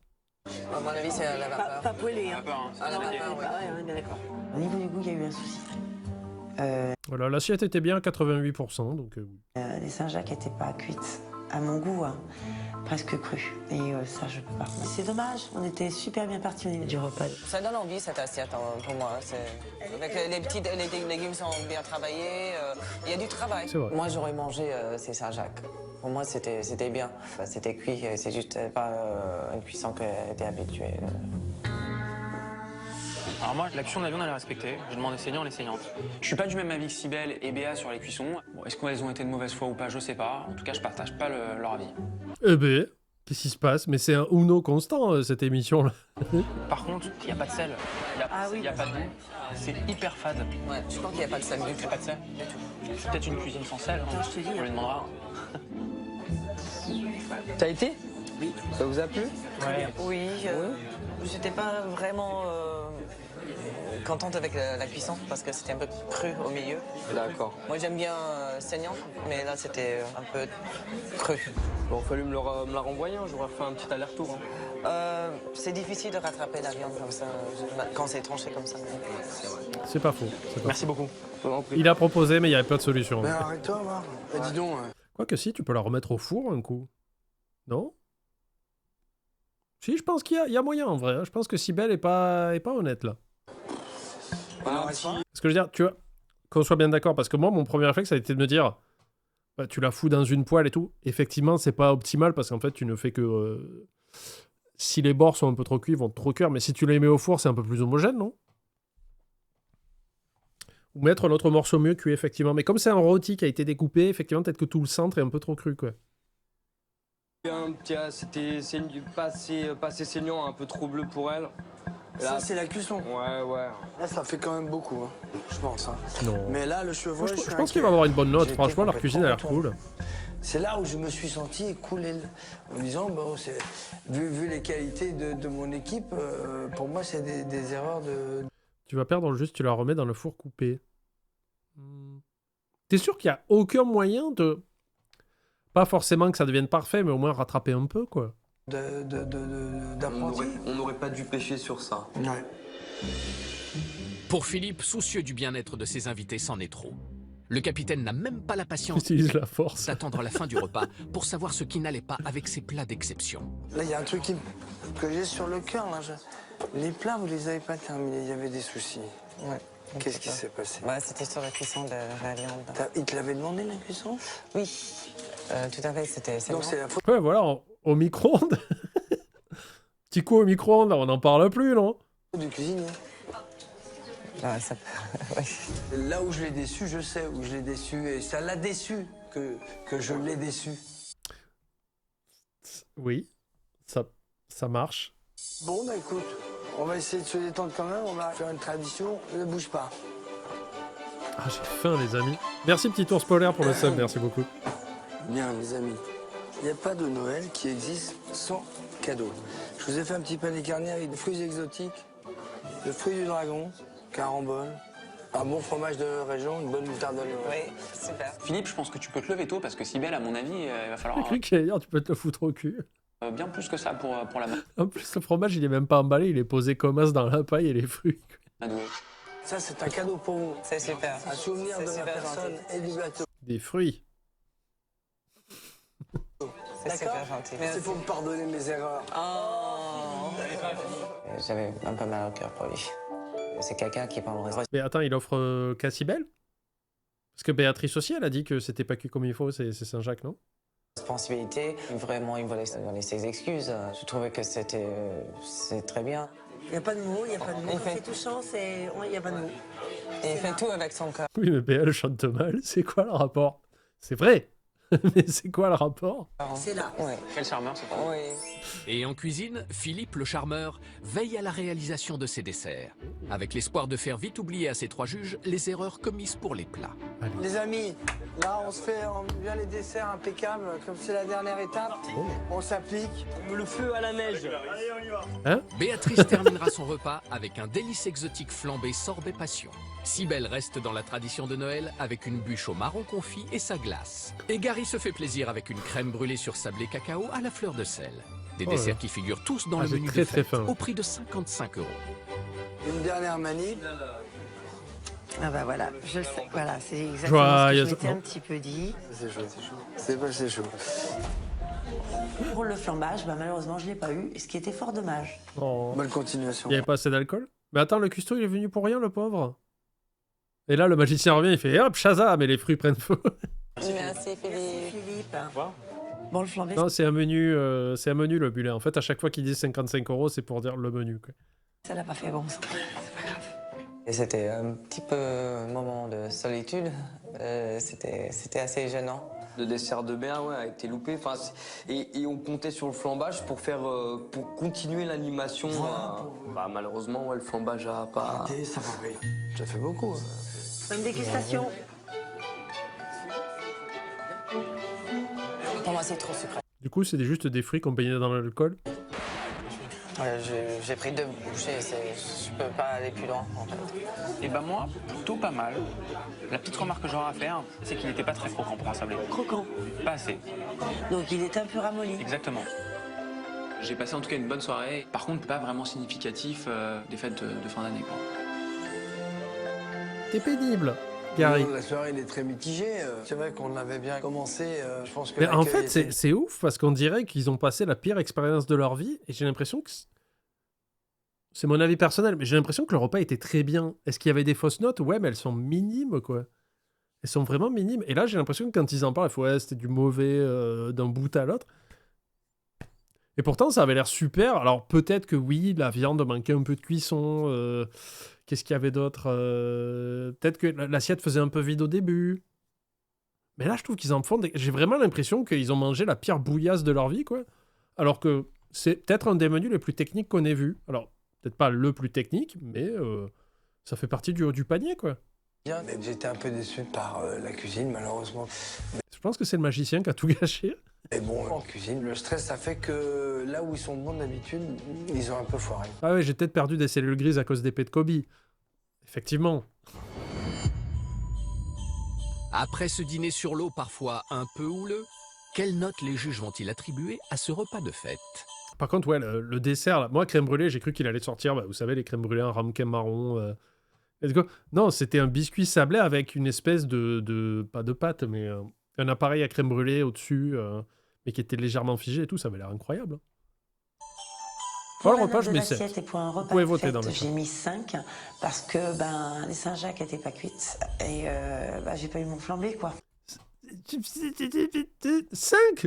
À mon avis, c'est la vapeur. Pas poêlée, hein. À la vapeur, ouais. Ouais, bien d'accord. Au niveau du goût, il y a eu un souci. Voilà, l'assiette était bien à 88%, donc oui. Les Saint-Jacques n'étaient pas cuites, à mon goût, hein. Presque crues. Et ça, je peux pas. C'est dommage, on était super bien partis au niveau du repas. Ça donne envie cette assiette pour moi. Avec les légumes sont bien travaillés, il y a du travail. Moi, j'aurais mangé ces Saint-Jacques. Pour moi, c'était bien. C'était cuit, c'est juste pas une cuisson que j'étais habituée. Alors moi, la cuisson de la viande, elle est respectée. Je demande aux saignants, les saignantes. Je suis pas du même avis que Sibelle et Béa sur les cuissons. Bon, est-ce qu'elles ont été de mauvaise foi ou pas, je sais pas. En tout cas, je partage pas leur avis. Eh ben, qu'est-ce qui se passe? Mais c'est un Uno constant, cette émission-là. Par contre, il n'y a pas de sel. Il n'y a pas de goût. C'est hyper fade. Ouais, je pense qu'il n'y a pas de sel du tout. Il n'y a pas de sel du tout. C'est peut-être une cuisine sans sel. Hein. Je te dis, on lui demandera. T'as été? Ça vous a plu? Oui, j'étais pas vraiment contente avec la cuisson parce que c'était un peu cru au milieu. D'accord. Moi j'aime bien saignant, mais là c'était un peu cru. Bon, il fallu me la renvoyer, hein. J'aurais fait un petit aller-retour. Hein. C'est difficile de rattraper la viande comme ça quand c'est tranché comme ça. C'est pas faux. Merci beaucoup. Il a proposé, mais il n'y avait pas de solution. Mais arrête-toi, Marc. Dis donc. Quoique si, tu peux la remettre au four un coup. Non? Si, je pense qu'il y a moyen en vrai. Hein. Je pense que Cybèle est pas honnête là. Parce que je veux dire, tu vois, qu'on soit bien d'accord, parce que moi, mon premier réflexe, ça a été de me dire, bah, tu la fous dans une poêle et tout. Effectivement, c'est pas optimal parce qu'en fait, tu ne fais que. Si les bords sont un peu trop cuits, ils vont trop cuire, mais si tu les mets au four, c'est un peu plus homogène, non? Ou mettre l'autre morceau mieux cuit, effectivement. Mais comme c'est un rôti qui a été découpé, effectivement, peut-être que tout le centre est un peu trop cru, quoi. C'était pas assez saignant, un peu trop bleu pour elle. Ça, c'est la cuisson. Ouais. Là, ça fait quand même beaucoup, hein, je pense. Hein. Non. Mais là, le chevreuil, Je pense qu'il va avoir une bonne note. J'ai Franchement, été leur cuisine a l'air cool. C'est là où je me suis senti écoulé en me disant, bon, vu les qualités de mon équipe, pour moi, c'est des erreurs de... Tu vas perdre juste, tu la remets dans le four coupé. T'es sûr qu'il n'y a aucun moyen de... Pas forcément que ça devienne parfait, mais au moins rattraper un peu, quoi. D'apprenti. On n'aurait pas dû pêcher sur ça. Ouais. Pour Philippe, soucieux du bien-être de ses invités, c'en est trop. Le capitaine n'a même pas la patience Utilise la force. d'attendre la fin du repas pour savoir ce qui n'allait pas avec ses plats d'exception. Là, il y a un truc que j'ai sur le cœur. Là. Les plats, vous les avez pas terminés. Il y avait des soucis. Ouais. Qu'est-ce qui s'est passé? Ouais, c'était sur la cuisson de la viande. Il te l'avait demandé, la cuisson? Oui, tout à fait, c'était... Donc c'est la faute Ouais, voilà, au micro-ondes. Petit coup au micro-ondes, on n'en parle plus, non? du cuisinier. Ouais, ça... ouais. Là où je l'ai déçu, je sais où je l'ai déçu. Et ça l'a déçu que je l'ai déçu. Oui, ça marche. Bon, bah écoute, on va essayer de se détendre quand même. On va faire une tradition. Ne bouge pas. Ah, j'ai faim, les amis. Merci, petit ours polaire, pour le sub, merci beaucoup. Bien, les amis. Il n'y a pas de Noël qui existe sans cadeau. Je vous ai fait un petit panier carné avec des fruits exotiques, le fruit du dragon, carambole, un bon fromage de région, une bonne moutarde de Noël. Oui, super. Philippe, je pense que tu peux te lever tôt parce que Cybèle, à mon avis, il va J'ai falloir cru qu'il allait dire, tu peux te le foutre au cul. bien plus que ça pour la En plus, le fromage, il est même pas emballé, il est posé comme as dans la paille et les fruits. madouer. Ça, c'est un cadeau pour vous. C'est super. Un souvenir de ma super personne gentil. et du bateau. Des fruits. C'est super gentil. C'est pour me pardonner mes erreurs. Oh. J'avais un peu mal au cœur pour lui. C'est quelqu'un qui prend le respect. Mais attends, il offre qu'à Cybèle? Parce que Béatrice aussi, elle a dit que c'était pas cuit comme il faut, c'est Saint-Jacques, non? Responsabilité, vraiment, il voulait donner ses excuses. Je trouvais que c'est très bien. Il n'y a pas de mots, il n'y a pas de mots. Il Quand fait- c'est touchant, il n'y a pas de mots. Et il fait tout avec son cœur. Oui, mais BL chante mal, c'est quoi le rapport? C'est vrai, mais c'est quoi le rapport? C'est là. Oui. Quel charmeur, c'est pas Oui. Et en cuisine, Philippe le charmeur veille à la réalisation de ses desserts, avec l'espoir de faire vite oublier à ses trois juges les erreurs commises pour les plats. Les amis, là, on vient les desserts impeccables, comme c'est la dernière étape. On s'applique. Le feu à la neige. Béatrice terminera son repas avec un délice exotique flambé sorbet passion. Cybèle reste dans la tradition de Noël avec une bûche au marron confit et sa glace. Et Gary se fait plaisir avec une crème brûlée sur sablé cacao à la fleur de sel. Des Oh là desserts là. qui figurent tous dans Ah, le j'ai menu très, de très fête, faim. au prix de 55 €. Une dernière manip. Ah bah voilà, je le sais. Voilà, c'est exactement ce que je m'étais un petit peu dit. C'est chaud, c'est chaud. C'est pas c'est chaud. Pour le flambage, bah, malheureusement, je ne l'ai pas eu, ce qui était fort dommage. Oh. Bonne continuation. Il n'y avait pas assez d'alcool? Mais attends, le cuistot, il est venu pour rien, le pauvre. Et là, le magicien revient, il fait hop, Shazam, et les fruits prennent feu. Merci Philippe. Philippe. Bon, le flambé, Non, c'est un menu, le bullet. En fait, à chaque fois qu'ils disent 55 €, c'est pour dire le menu, quoi. ça l'a pas fait bon. Et c'était un petit peu un moment de solitude. C'était assez gênant. Le dessert de Béa, ouais, a été loupé. Enfin, et on comptait sur le flambage pour continuer l'animation. Bah, malheureusement, ouais, le flambage a pas. Ça fait beaucoup. Hein. Une dégustation. Pour moi, c'est trop sucré. Du coup, c'est juste des fruits qu'on baignait dans l'alcool. Ouais, j'ai pris 2 bouchées, je peux pas aller plus loin en fait. Et ben moi, plutôt pas mal. La petite remarque que j'aurais à faire, c'est qu'il n'était pas très croquant pour un sablé. Croquant. Pas assez. Donc il est un peu ramolli. Exactement. J'ai passé en tout cas une bonne soirée. Par contre, pas vraiment significatif des fêtes de fin d'année, quoi. T'es pénible, Gary. La soirée, elle est très mitigée. C'est vrai qu'on avait bien commencé. Je pense que Mais en l'accueil fait, était- c'est ouf parce qu'on dirait qu'ils ont passé la pire expérience de leur vie et j'ai l'impression que c'est mon avis personnel, mais j'ai l'impression que le repas était très bien. Est-ce qu'il y avait des fausses notes? Ouais, mais elles sont minimes, quoi. Elles sont vraiment minimes. Et là, j'ai l'impression que quand ils en parlent, il faut ouais, c'était du mauvais d'un bout à l'autre. Et pourtant, ça avait l'air super. Alors peut-être que oui, la viande manquait un peu de cuisson. Qu'est-ce qu'il y avait d'autre? Peut-être que l'assiette faisait un peu vide au début. Mais là, je trouve qu'ils en font... J'ai vraiment l'impression qu'ils ont mangé la pire bouillasse de leur vie, quoi. Alors que c'est peut-être un des menus les plus techniques qu'on ait vu. Alors, peut-être pas le plus technique, mais ça fait partie du haut du panier, quoi. bien, mais j'étais un peu déçu par la cuisine, malheureusement. Je pense que c'est le magicien qui a tout gâché. Et bon, en cuisine, le stress, ça fait que là où ils sont bons d'habitude, ils ont un peu foiré. Ah ouais, j'ai peut-être perdu des cellules grises à cause d'épée de Kobe. Effectivement. Après ce dîner sur l'eau parfois un peu houleux, quelle note les juges vont-ils attribuer à ce repas de fête? Par contre, ouais, le dessert, là, moi, crème brûlée, j'ai cru qu'il allait sortir, bah, vous savez, les crèmes brûlées en ramequin marron. Let's go. Non, c'était un biscuit sablé avec une espèce de pas de pâte, mais un appareil à crème brûlée au-dessus, mais qui était légèrement figé et tout, ça avait l'air incroyable. Pour le la repas, note je de mets 7. l'assiette et pour un repas pouvez de voter fête, dans le j'ai mis 5 parce que les Saint-Jacques n'étaient pas cuites et j'ai pas eu mon flambé, quoi. 5.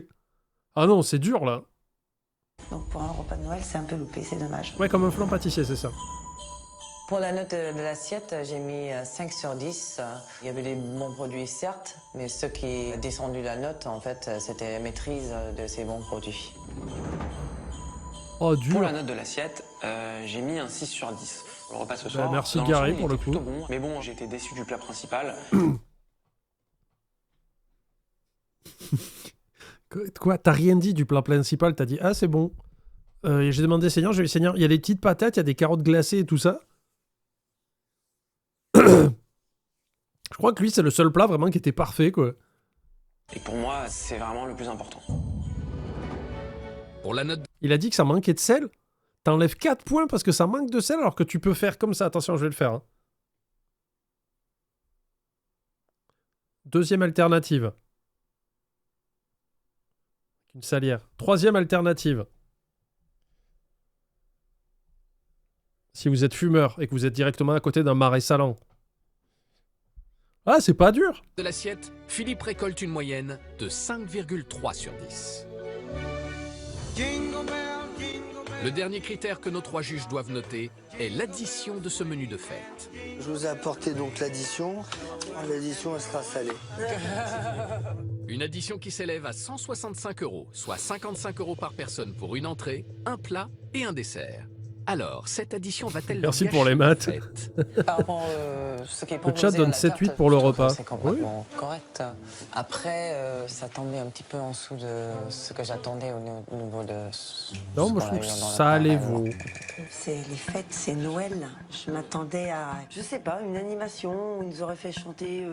Ah non, c'est dur, là. Donc pour un repas de Noël, c'est un peu loupé, c'est dommage. Ouais, comme un flan pâtissier, c'est ça. Pour la note de l'assiette, j'ai mis 5 sur 10. Il y avait des bons produits, certes, mais ce qui a descendu la note, en fait, c'était la maîtrise de ces bons produits. Oh, dur. Pour la note de l'assiette, j'ai mis un 6 sur 10. Le repas ce soir, merci dans Gary l'ensemble, pour il le était coup. plutôt bon. Mais bon, j'ai été déçu du plat principal. Quoi? T'as rien dit du plat principal? T'as dit, ah, c'est bon. J'ai demandé Seigneur, j'ai dit Seigneur, il y a des petites patates, il y a des carottes glacées et tout ça. Je crois que lui, c'est le seul plat vraiment qui était parfait, quoi. Et pour moi, c'est vraiment le plus important. Pour la note... Il a dit que ça manquait de sel. T'enlèves 4 points parce que ça manque de sel alors que tu peux faire comme ça. Attention, je vais le faire. Hein. Deuxième alternative. Une salière. Troisième alternative. Si vous êtes fumeur et que vous êtes directement à côté d'un marais salant. Ah, c'est pas dur. De l'assiette, Philippe récolte une moyenne de 5,3 sur 10. Le dernier critère que nos 3 juges doivent noter est l'addition de ce menu de fête. Je vous ai apporté donc l'addition. L'addition, elle sera salée. Une addition qui s'élève à 165 €, soit 55 € par personne pour une entrée, un plat et un dessert. Alors, cette addition va-t-elle Merci gâcher pour les la maths. fête? Par rapport ce qui est Le chat proposé à donne la 7-8 carte, pour le je trouve repas. que c'est complètement correct. Après, ça tombait un petit peu en dessous de ce que j'attendais au niveau de... Non, ce moi je qu'on a trouve que eu dans ça le allait préalable. vous. C'est les fêtes, c'est Noël. Je m'attendais à, je sais pas, une animation où ils nous auraient fait chanter,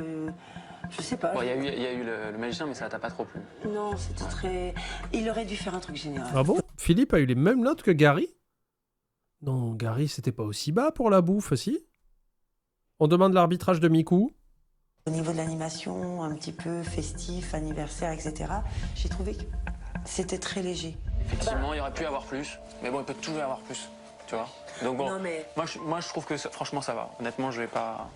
je sais pas. Bon, il y a eu le magicien, mais ça t'a pas trop plu. Non, c'était très... Il aurait dû faire un truc général. Ah bon? Philippe a eu les mêmes notes que Gary? Non, Gary, c'était pas aussi bas pour la bouffe, si? On demande l'arbitrage de Miku. Au niveau de l'animation, un petit peu festif, anniversaire, etc., j'ai trouvé que c'était très léger. Effectivement, il y aurait pu y avoir plus. Mais bon, il peut toujours y avoir plus. Tu vois? Donc bon, Non, mais... moi, je trouve que franchement, ça va. Honnêtement, je vais pas...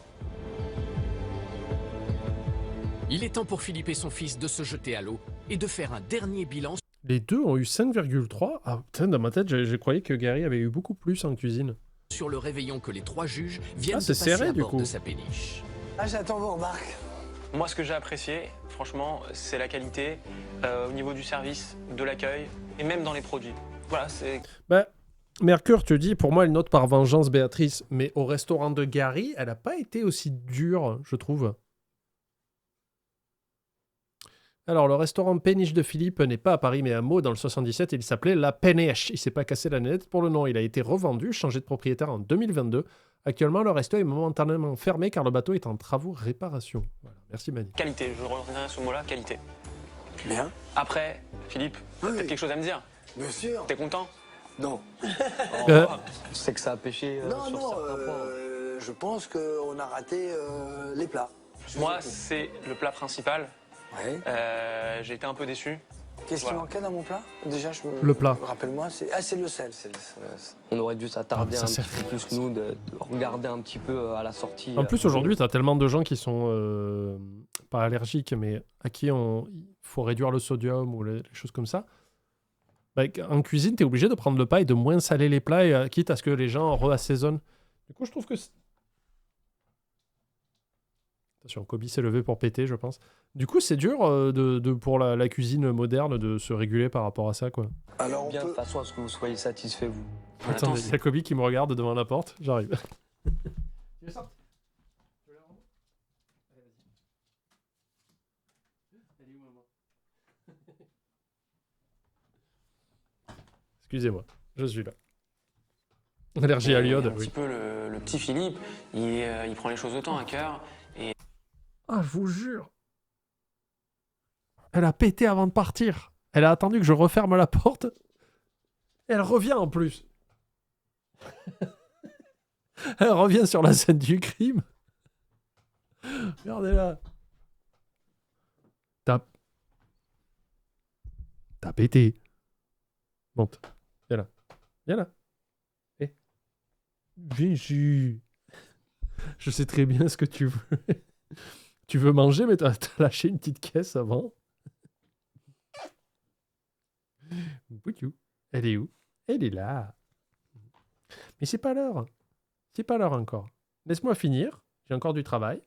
Il est temps pour Philippe et son fils de se jeter à l'eau et de faire un dernier bilan Les deux ont eu 5,3. Ah putain, dans ma tête, je croyais que Gary avait eu beaucoup plus en cuisine. sur le réveillon que les 3 juges viennent Ah, de c'est passer serré, à du bord coup. de sa péniche. Ah, j'attends vos remarques. Moi, ce que j'ai apprécié, franchement, c'est la qualité au niveau du service, de l'accueil et même dans les produits. Voilà, c'est... Bah, Mercure, tu dis, pour moi, elle note par vengeance Béatrice. Mais au restaurant de Gary, elle a pas été aussi dure, je trouve. Alors, le restaurant Péniche de Philippe n'est pas à Paris, mais à Meaux, dans le 77. Il s'appelait La Péniche. Il s'est pas cassé la nette pour le nom. Il a été revendu, changé de propriétaire en 2022. Actuellement, le resto est momentanément fermé car le bateau est en travaux réparation. Voilà. Merci, Mani. Qualité, je reviendrai sur ce mot-là, qualité. Bien. Après, Philippe, t'as peut-être quelque chose à me dire? Bien sûr. T'es content? Non. C'est que ça a pêché Non, sur non, certains points. je pense qu'on a raté les plats. Moi, c'est le plat principal. Ouais. J'ai été un peu déçu. Qu'est-ce qui Voilà. manquait dans mon plat? Déjà, Le plat. Rappelle-moi, c'est le sel. On aurait dû s'attarder Ah, un ça, petit peu plus, nous, de regarder un petit peu à la sortie. En plus, aujourd'hui, tu as tellement de gens qui sont pas allergiques, mais à qui il faut réduire le sodium ou les choses comme ça. Bah, en cuisine, tu es obligé de prendre le pas et de moins saler les plats, et, quitte à ce que les gens reassaisonnent. Du coup, je trouve que... Attention, Kobe s'est levé pour péter, je pense. Du coup, c'est dur pour la cuisine moderne de se réguler par rapport à ça, quoi. Alors, Bien, de toute façon, à ce que vous soyez satisfait, vous. Attendez, il y a Kobe qui me regarde devant la porte. J'arrive. Tu veux sortir? Excusez-moi, je suis là. Allergie à l'iode, Un oui. petit peu le petit Philippe, il prend les choses autant à cœur. Et Ah, je vous jure. Elle a pété avant de partir. Elle a attendu que je referme la porte. Elle revient en plus. Elle revient sur la scène du crime. Regardez-la. T'as pété. Monte. Viens là. Viens là. Eh. Viens ici. Je sais très bien ce que tu veux. Tu veux manger, mais t'as lâché une petite caisse avant. Bouillou. Elle est où? Elle est là. Mais c'est pas l'heure. C'est pas l'heure encore. Laisse-moi finir. J'ai encore du travail.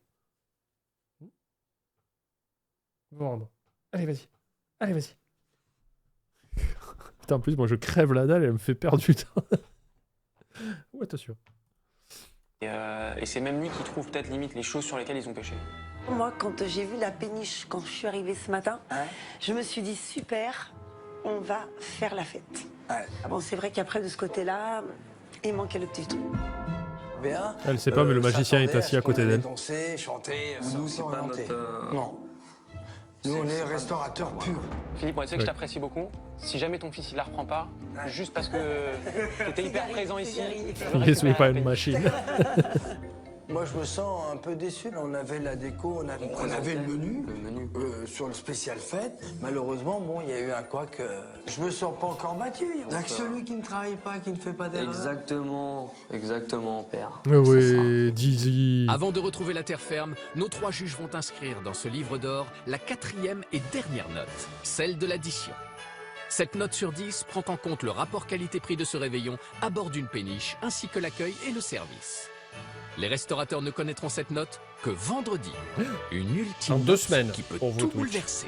Bon, allez, vas-y. Allez, vas-y. Putain, en plus, moi, je crève la dalle et elle me fait perdre du temps. Ouais, attention. Et c'est même lui qui trouve peut-être limite les choses sur lesquelles ils ont pêché. Moi, quand j'ai vu la péniche, quand je suis arrivée ce matin, je me suis dit super, on va faire la fête. Ouais. Bon, c'est vrai qu'après, de ce côté-là, il manquait le petit truc. Bien. Elle sait pas, mais le magicien est assis à côté d'elle. Danser, chanter, Nous, c'est pas inventer. notre... Non. Nous, on est restaurateurs purs. Philippe, moi, tu sais que je t'apprécie beaucoup. Si jamais ton fils il la reprend pas, juste parce que t'étais hyper présent ici, Il est pas une machine. Moi, je me sens un peu déçu. On avait la déco, on avait le menu, sur le spécial fête. Malheureusement, bon, il y a eu un couac. Je me sens pas encore battu. Il n'y a que celui qui ne travaille pas, qui ne fait pas d'erreur. Exactement, père. Oui, Dizzy. Avant de retrouver la terre ferme, nos 3 juges vont inscrire dans ce livre d'or la 4e et dernière note, celle de l'addition. Cette note sur 10 prend en compte le rapport qualité-prix de ce réveillon à bord d'une péniche, ainsi que l'accueil et le service. Les restaurateurs ne connaîtront cette note que vendredi. Une ultime Dans 2 note semaines, qui peut pour vous, tout Twitch. bouleverser.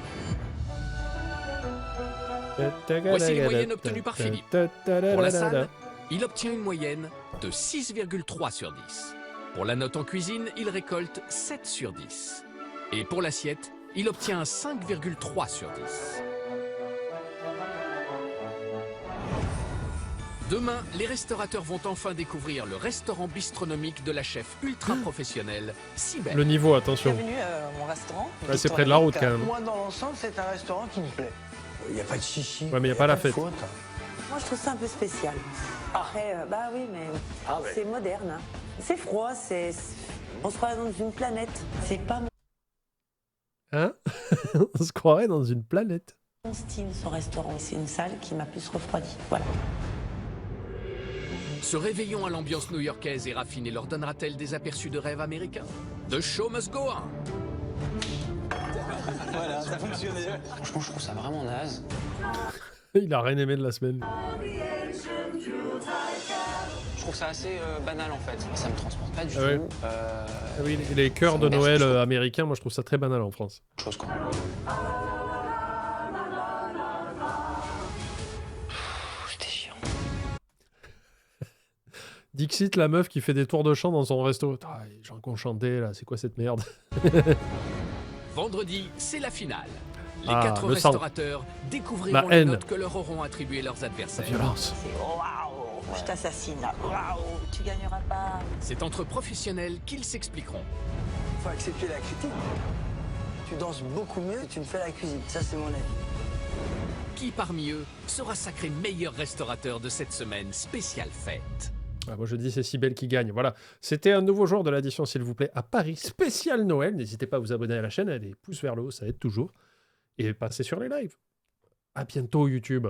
Voici les moyennes obtenues par Philippe. Pour la salle, il obtient une moyenne de 6,3 sur 10. Pour la note en cuisine, il récolte 7 sur 10. Et pour l'assiette, il obtient un 5,3 sur 10. Demain, les restaurateurs vont enfin découvrir le restaurant bistronomique de la chef ultra professionnelle, Cybèle. Le niveau, attention. Bienvenue à mon restaurant. Ouais, c'est près de la route quand même. Moi, dans l'ensemble, c'est un restaurant qui me plaît. Il n'y a pas de chichi. Ouais, mais il n'y a pas la fête. Moi, je trouve ça un peu spécial. Après, bah oui, mais c'est moderne. Hein. C'est froid, on se croirait dans une planète. C'est pas Hein? On se croirait dans une planète. mon style, son restaurant. C'est une salle qui m'a plus refroidi. Voilà. Ce réveillon à l'ambiance new-yorkaise et raffinée leur donnera-t-elle des aperçus de rêve américains? The show must go on. Voilà, ça fonctionnait. Franchement, je trouve ça vraiment naze. Il a rien aimé de la semaine. Je trouve ça assez banal en fait. Ça me transporte pas du Ah ouais. tout. Ah oui, les chœurs de Noël américains, moi je trouve ça très banal en France. Chose quoi. C'était chiant. Dixit, la meuf qui fait des tours de chant dans son resto. Ah, les gens qui ont chanté là, c'est quoi cette merde? Vendredi, c'est la finale. Les Ah, 4 le sang. restaurateurs découvriront Ma les haine. notes que leur auront attribuées leurs La adversaires. violence. Waouh, je t'assassine là. Waouh, tu gagneras pas. C'est entre professionnels qu'ils s'expliqueront. Faut accepter la critique. Tu danses beaucoup mieux que tu ne fais la cuisine. Ça, c'est mon avis. Qui parmi eux sera sacré meilleur restaurateur de cette semaine spéciale fête? Ah, moi je dis c'est Cybèle qui gagne. Voilà, c'était un nouveau jour de l'addition s'il vous plaît à Paris, spécial Noël. N'hésitez pas à vous abonner à la chaîne, des pouces vers le haut, ça aide toujours. Et passez sur les lives. À bientôt YouTube.